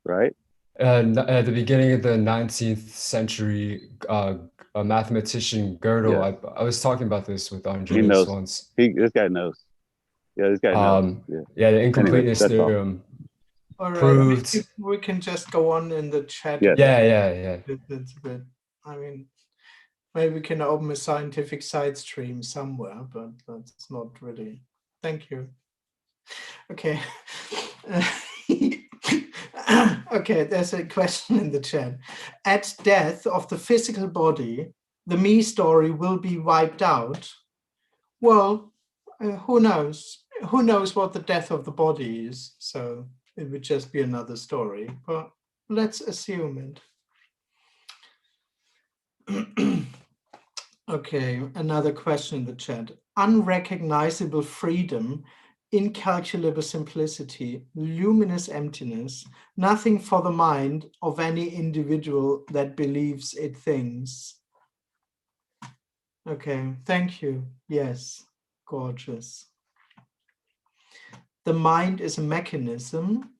right? At the beginning of the 19th century, a mathematician Gödel. I was talking about this with Andreas once. This guy knows. Yeah, this guy knows. Yeah, the incompleteness theorem proved. If we can just go on in the chat. Yeah. That's a bit. I mean, maybe we can open a scientific side stream somewhere, but that's not really. Thank you. Okay. Okay, there's a question in the chat. At death of the physical body, the me story will be wiped out. Well, who knows? Who knows what the death of the body is? So it would just be another story, but let's assume it. Okay, another question in the chat. Unrecognizable freedom, incalculable simplicity, luminous emptiness, nothing for the mind of any individual that believes it thinks. Okay, thank you. Yes, gorgeous. The mind is a mechanism.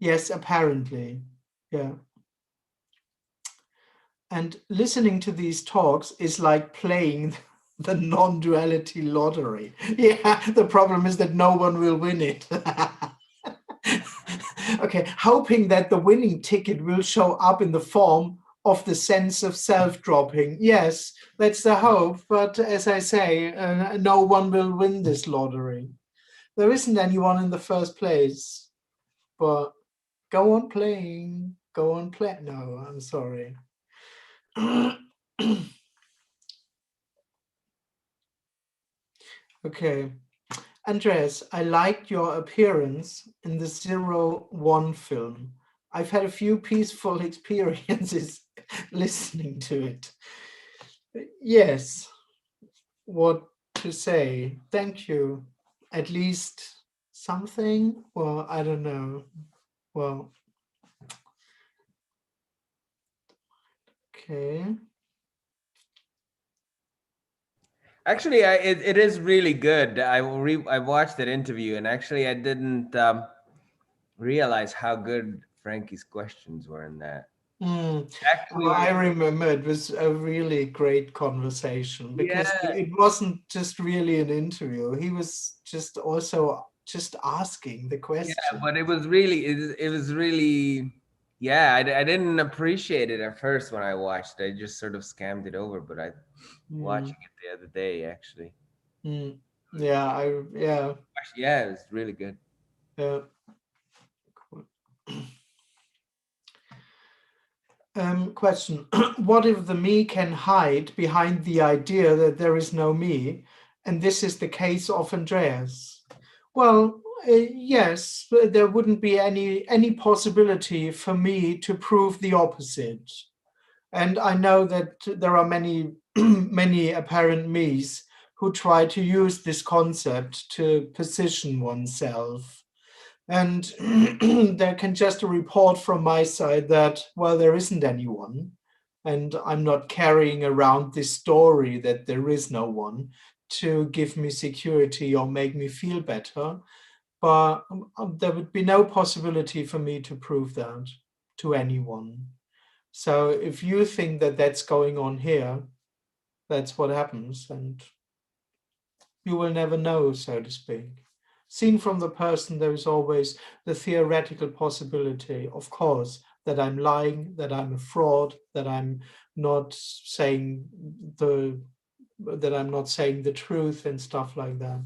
Yes, apparently. Yeah. And listening to these talks is like playing the non-duality lottery. Yeah, the problem is that no one will win it. Okay, hoping that the winning ticket will show up in the form of the sense of self-dropping. Yes, that's the hope. But as I say, no one will win this lottery. There isn't anyone in the first place. But go on playing. go on play. No, I'm sorry. Okay. Andreas, I liked your appearance in the 01 film. I've had a few peaceful experiences listening to it. Yes, what to say? Thank you. At least something? Well, I don't know. Well, okay. Actually, it is really good. I watched that interview, and actually, I didn't realize how good Frankie's questions were in that. Actually, I remember it was a really great conversation because it wasn't just really an interview. He was just also just asking the question. Yeah, but it was really, yeah, I didn't appreciate it at first when I watched it. I just sort of scammed it over, but I watching it the other day, actually. Yeah, yeah, it was really good. Yeah. Question. What if the me can hide behind the idea that there is no me, and this is the case of Andreas? Well, yes, there wouldn't be any possibility for me to prove the opposite. And I know that there are many, many apparent me's who try to use this concept to position oneself. And there can just a report from my side that, well, there isn't anyone. And I'm not carrying around this story that there is no one to give me security or make me feel better. But there would be no possibility for me to prove that to anyone. So if you think that that's going on here, that's what happens. And you will never know, so to speak. Seen from the person, there is always the theoretical possibility, of course, that I'm lying, that I'm a fraud, that I'm not saying the truth and stuff like that.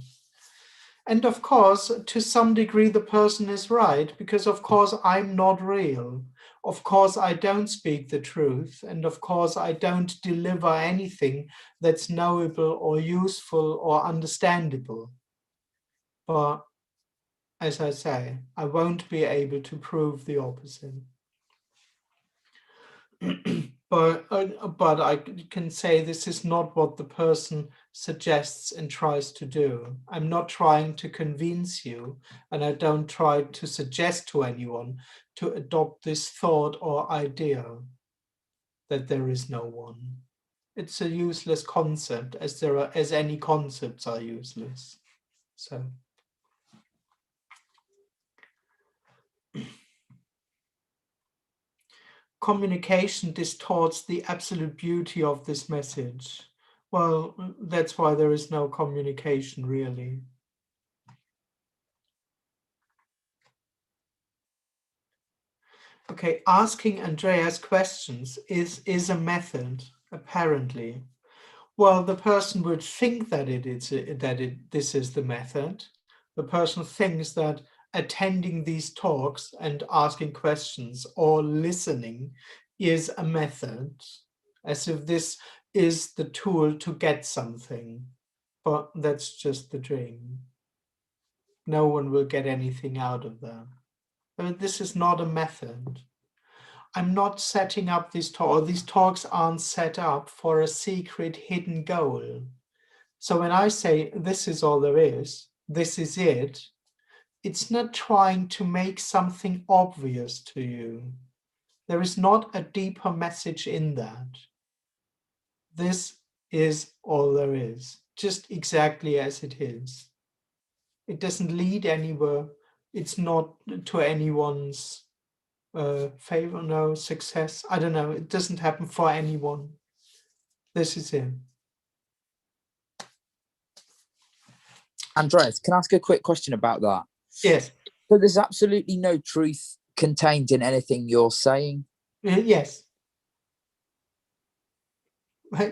And of course, to some degree, the person is right, because of course, I'm not real. Of course, I don't speak the truth. And of course, I don't deliver anything that's knowable or useful or understandable. But as I say, I won't be able to prove the opposite. But I can say this is not what the person suggests and tries to do. I'm not trying to convince you, and I don't try to suggest to anyone to adopt this thought or idea that there is no one. It's a useless concept, as any concepts are useless. So. Communication distorts the absolute beauty of this message. Well, that's why there is no communication, really. Okay, asking Andreas questions is a method, apparently. Well, the person would think that this is the method. The person thinks that attending these talks and asking questions or listening is a method, as if this is the tool to get something. But that's just the dream. No one will get anything out of that. But this is not a method. I'm not setting up these talks. These talks aren't set up for a secret hidden goal. So when I say this is all there is, this is it, it's not trying to make something obvious to you. There is not a deeper message in that. This is all there is, just exactly as it is. It doesn't lead anywhere. It's not to anyone's favor, no success. I don't know. It doesn't happen for anyone. This is it. Andreas, can I ask a quick question about that? Yes. So there's absolutely no truth contained in anything you're saying? Yes.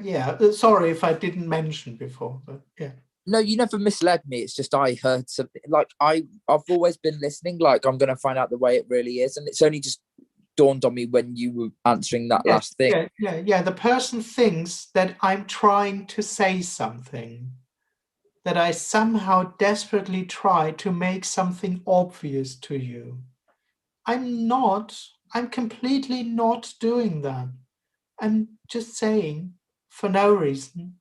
Yeah, sorry if I didn't mention before, but yeah. No, you never misled me. It's just I heard something. Like I've always been listening. Like I'm going to find out the way it really is, and it's only just dawned on me when you were answering that last thing. Yeah. The person thinks that I'm trying to say something, that I somehow desperately try to make something obvious to you. I'm completely not doing that. I'm just saying for no reason.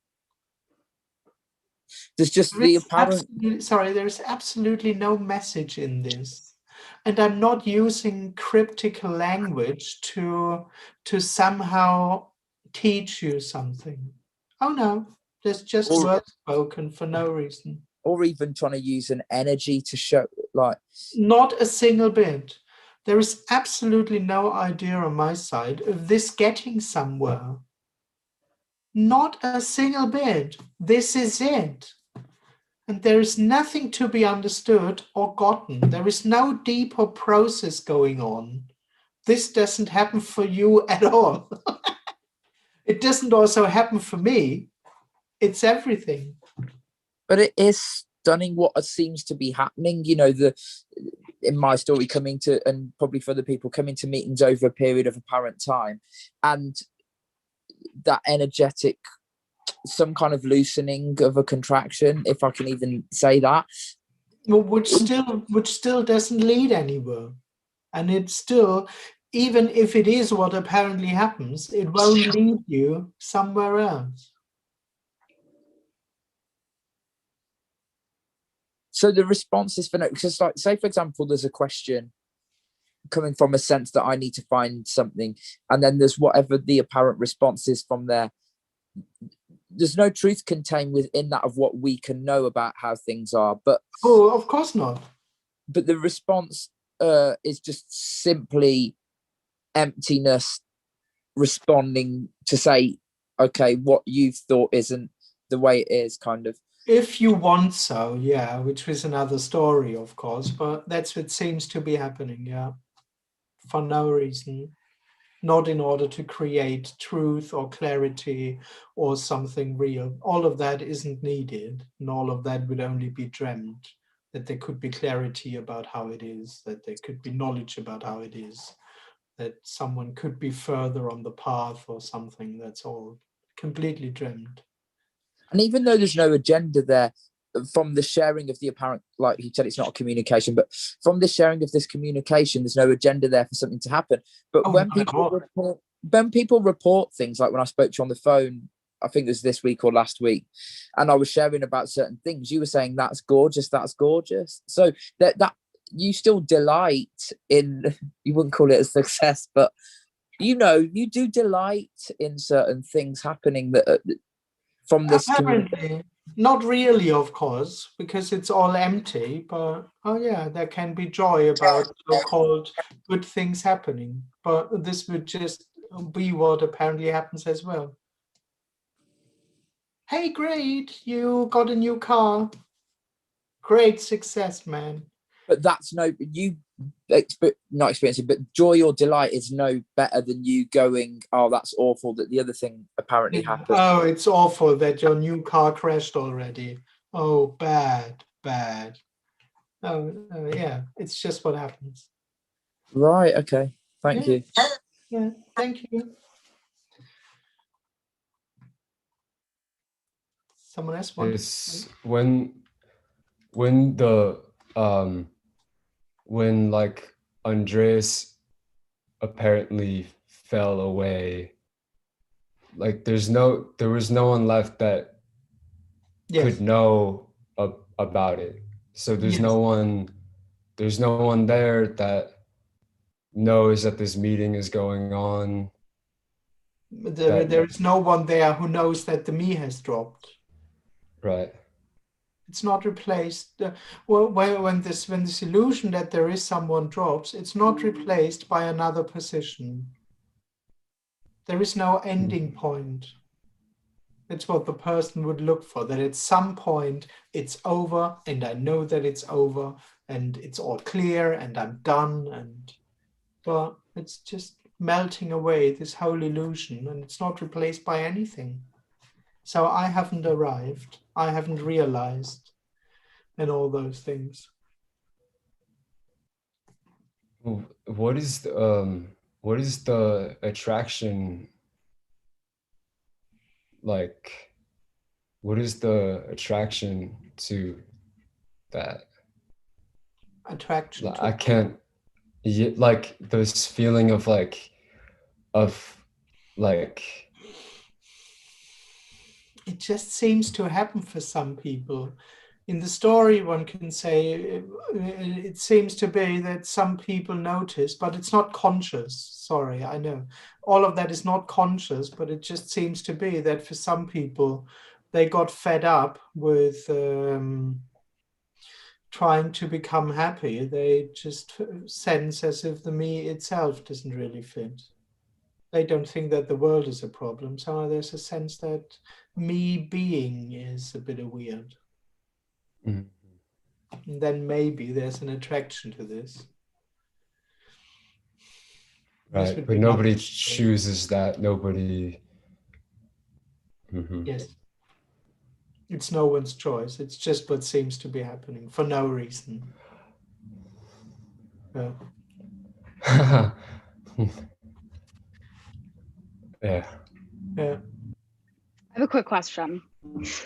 There's just the apparent... There's absolutely no message in this. And I'm not using cryptic language to somehow teach you something. Oh no, there's just words spoken for no reason. Or even trying to use an energy to show, like... Not a single bit. There is absolutely no idea on my side of this getting somewhere. Not a single bit. This is it. And there is nothing to be understood or gotten. There is no deeper process going on. This doesn't happen for you at all. It doesn't also happen for me. It's everything. But it is stunning what seems to be happening. You know, in my story, coming to, and probably for other people, coming to meetings over a period of apparent time, and that energetic, some kind of loosening of a contraction, if I can even say that. Well, which still doesn't lead anywhere. And it's still, even if it is what apparently happens, it won't lead you somewhere else. So the response is for no, because, like, say for example, there's a question coming from a sense that I need to find something, and then there's whatever the apparent response is from there. There's no truth contained within that of what we can know about how things are. But of course not. But the response is just simply emptiness responding to say, okay, what you thought isn't the way it is, kind of. If you want so, yeah, which is another story, of course, but that's what seems to be happening, yeah. For no reason. Not in order to create truth or clarity or something real. All of that isn't needed, and all of that would only be dreamt, that there could be clarity about how it is, that there could be knowledge about how it is, that someone could be further on the path or something. That's all completely dreamt. And even though there's no agenda there, from the sharing of the apparent, like he said, it's not a communication, but from the sharing of this communication, there's no agenda there for something to happen. But when people report things, like when I spoke to you on the phone, I think it was this week or last week, and I was sharing about certain things, you were saying, that's gorgeous. So that you still delight in, you wouldn't call it a success, but you do delight in certain things happening that from this apparently. Not really, of course, because it's all empty, but oh yeah, there can be joy about so-called good things happening. But this would just be what apparently happens as well. Hey, great, you got a new car. Great success, man. But that's not experiencing, but joy or delight is no better than you going, oh, that's awful that the other thing apparently happened. Oh, it's awful that your new car crashed already. Oh, bad. Oh, yeah, it's just what happens. Right, okay. Thank you. Yeah, thank you. Someone else wants? It's when like Andreas apparently fell away, like there was no one left that could know about it. So there's no one there that knows that this meeting is going on. There is no one there who knows that the me has dropped. Right. It's not replaced. When this illusion that there is someone drops, it's not replaced by another position. There is no ending point. That's what the person would look for, that at some point it's over and I know that it's over and it's all clear and I'm done. But it's just melting away, this whole illusion, and it's not replaced by anything. So I haven't arrived. I haven't realized, and all those things. What what is the attraction like? What is the attraction to that? Attraction to I can't, like this feeling of like, it just seems to happen for some people. In the story, one can say it seems to be that some people notice, but it's not conscious. Sorry, I know. All of that is not conscious, but it just seems to be that for some people, they got fed up with trying to become happy. They just sense as if the me itself doesn't really fit. They don't think that the world is a problem. So there's a sense that me being is a bit weird. Mm. And then maybe there's an attraction to this. Right, but nobody chooses that. Nobody. Mm-hmm. Yes. It's no one's choice. It's just what seems to be happening for no reason. Yeah. Yeah. Yeah. I have a quick question.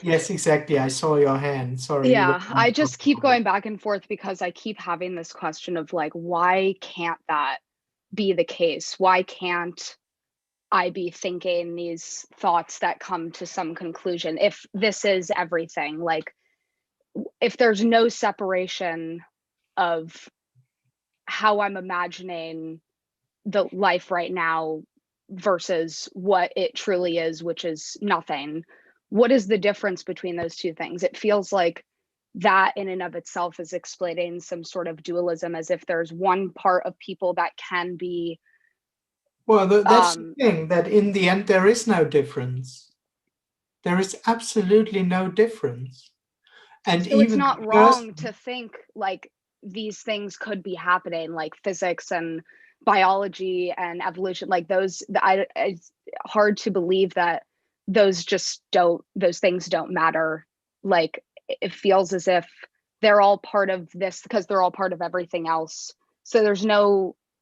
Yes, exactly. I saw your hand. Sorry. Yeah, I just keep going back and forth because I keep having this question of like, why can't that be the case? Why can't I be thinking these thoughts that come to some conclusion? If this is everything, like if there's no separation of how I'm imagining the life right now versus what it truly is, which is nothing, what is the difference between those two things? It feels like that in and of itself is explaining some sort of dualism, as if there's one part of people that can be. Well, that's the thing, that in the end, there is no difference. There is absolutely no difference. And so it's not wrong to think like these things could be happening, like physics and biology and evolution, like those. It's hard to believe that those things don't matter. Like it feels as if they're all part of this because they're all part of everything else. So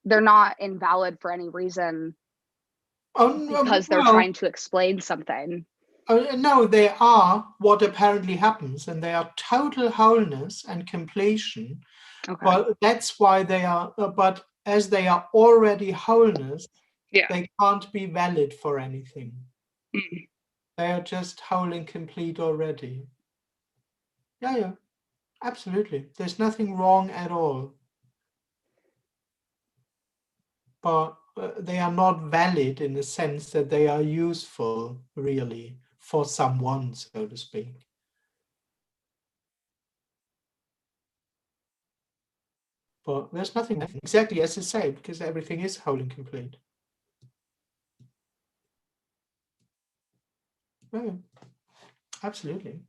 they're not invalid for any reason because they're trying to explain something. No, they are what apparently happens, and they are total wholeness and completion. Okay. Well, that's why they are, but as they are already wholeness, they can't be valid for anything. They are just whole and complete already. Yeah, absolutely. There's nothing wrong at all. But they are not valid in the sense that they are useful, really, for someone, so to speak. But there's nothing exactly as I say, because everything is whole and complete. Yeah, absolutely.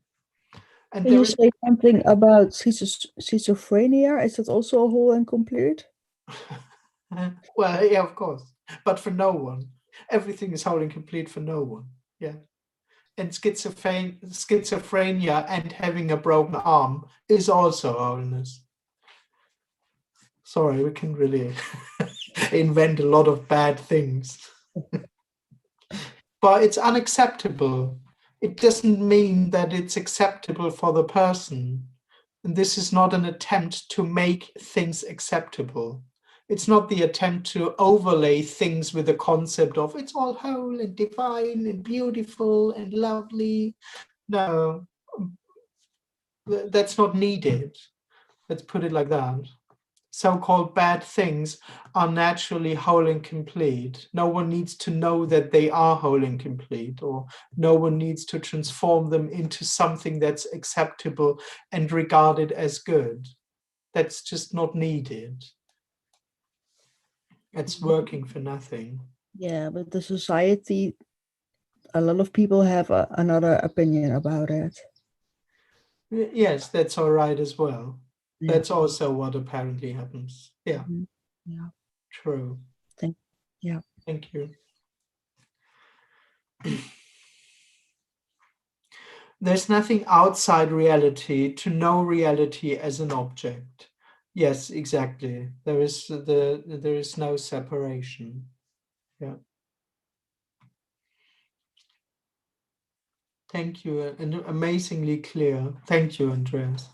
And can you say something about schizophrenia? Is that also whole and complete? Well, yeah, of course. But for no one. Everything is whole and complete for no one. Yeah. And schizophrenia and having a broken arm is also wholeness. Sorry, we can really invent a lot of bad things. But it's unacceptable. It doesn't mean that it's acceptable for the person. And this is not an attempt to make things acceptable. It's not the attempt to overlay things with the concept of it's all whole and divine and beautiful and lovely. No, that's not needed. Let's put it like that. So-called bad things are naturally whole and complete. No one needs to know that they are whole and complete, or no one needs to transform them into something that's acceptable and regarded as good. That's just not needed. It's working for nothing. Yeah, but the society, a lot of people have another opinion about it. Yes, that's all right as well. Yeah. That's also what apparently happens. Yeah. Yeah. True. Thank you. There's nothing outside reality to know reality as an object. Yes, exactly. There is no separation. Yeah. Thank you, and amazingly clear. Thank you, Andreas.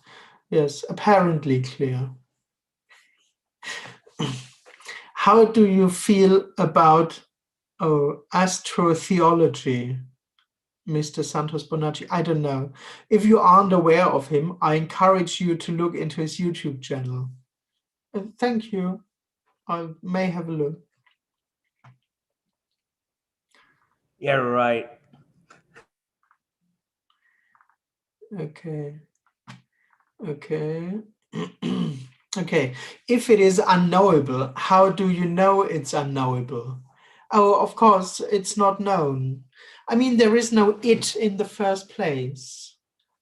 Yes, apparently clear. How do you feel about astrotheology, Mr. Santos Bonacci? I don't know. If you aren't aware of him, I encourage you to look into his YouTube channel. Thank you. I may have a look. Yeah, right. Okay. Okay. Okay. If it is unknowable, how do you know it's unknowable? Oh, of course, it's not known. I mean, there is no it in the first place.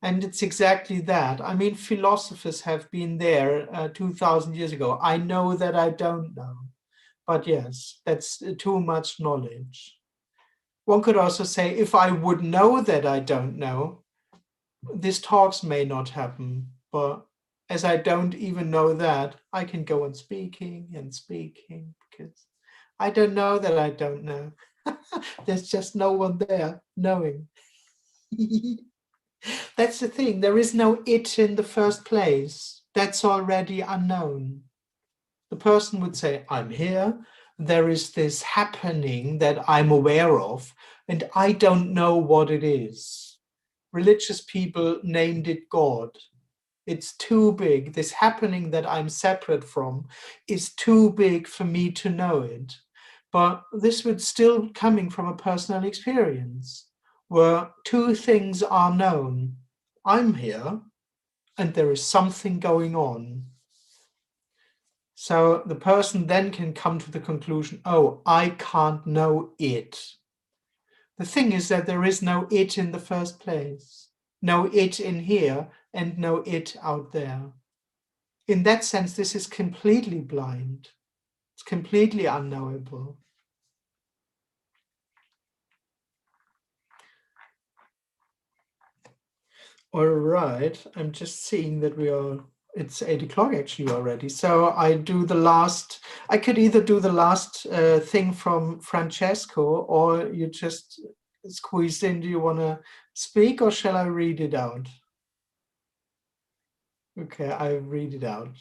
And it's exactly that. I mean, philosophers have been there 2,000 years ago. I know that I don't know. But yes, that's too much knowledge. One could also say, if I would know that I don't know, these talks may not happen. But as I don't even know that, I can go on speaking and speaking because I don't know that I don't know. There's just no one there knowing. That's the thing. There is no it in the first place. That's already unknown. The person would say, I'm here. There is this happening that I'm aware of, and I don't know what it is. Religious people named it God. It's too big. This happening that I'm separate from is too big for me to know it. But this would still coming from a personal experience where two things are known. I'm here and there is something going on. So the person then can come to the conclusion, oh, I can't know it. The thing is that there is no it in the first place. No it in here and no it out there. In that sense, this is completely blind. It's completely unknowable. All right, I'm just seeing that it's 8 o'clock actually already. So I could either do the last thing from Francesco, or you just squeezed in. Do you want to speak, or shall I read it out? Okay, I read it out.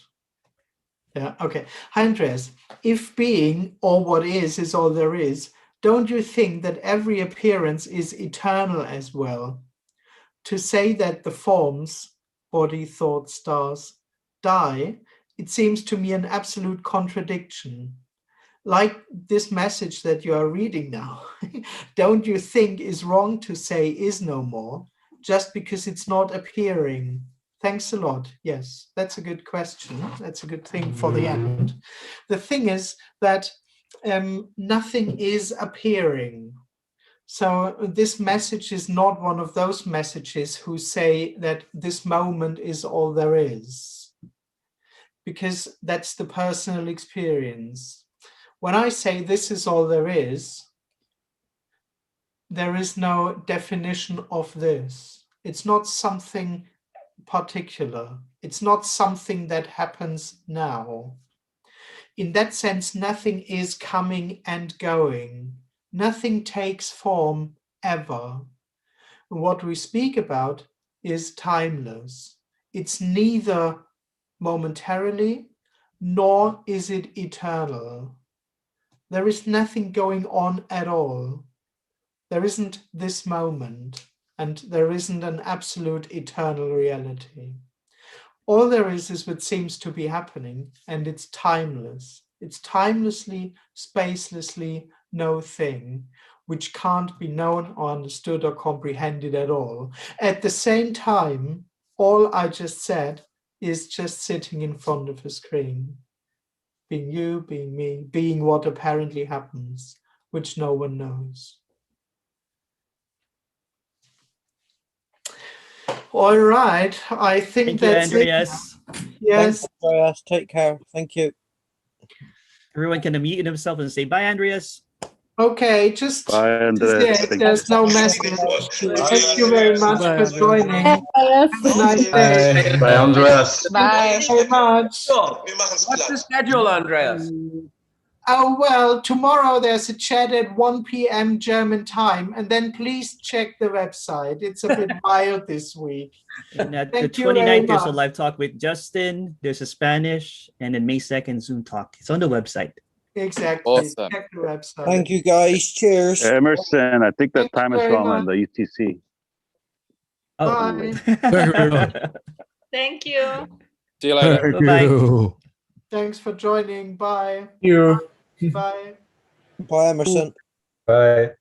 Yeah, okay. Hi, Andreas. If being or what is all there is, don't you think that every appearance is eternal as well? To say that the forms, body, thought, stars, die, it seems to me an absolute contradiction. Like this message that you are reading now, don't you think is wrong to say is no more, just because it's not appearing? Thanks a lot. Yes, that's a good question. That's a good thing for the end. The thing is that nothing is appearing. So this message is not one of those messages who say that this moment is all there is, because that's the personal experience. When I say this is all there is no definition of this. It's not something particular. It's not something that happens now. In that sense, nothing is coming and going. Nothing takes form ever. What we speak about is timeless. It's neither momentarily nor is it eternal. There is nothing going on at all. There isn't this moment, and there isn't an absolute eternal reality. All there is what seems to be happening, and it's timeless. It's timelessly, spacelessly no thing, which can't be known or understood or comprehended at all. At the same time, all I just said is just sitting in front of a screen. Being you, being me, being what apparently happens, which no one knows. All right, I think that's you, Andreas. it. Yes. Thanks, Andreas. Take care. Thank you. Everyone can unmute himself and say bye, Andreas. Okay, just Bye, Andreas. there's no message. Thank you very much for joining. Have a nice day. Bye, Andreas. Bye. Thank you very much. What's the schedule, Andreas? Oh, well, tomorrow there's a chat at 1 p.m. German time, and then please check the website. It's a bit wild this week. And at the Thank you very 29th, there's a much. live talk with Justin. There's a Spanish, and then May 2nd, Zoom talk. It's on the website. Exactly. Awesome. Check the website. Thank you, guys. Cheers. Emerson, I think the Thank you time is very wrong on much. the UTC. Bye. Thank you. See you later. Thank Bye-bye. you. Thanks for joining. Bye. You. Bye. Bye, Emerson. Bye.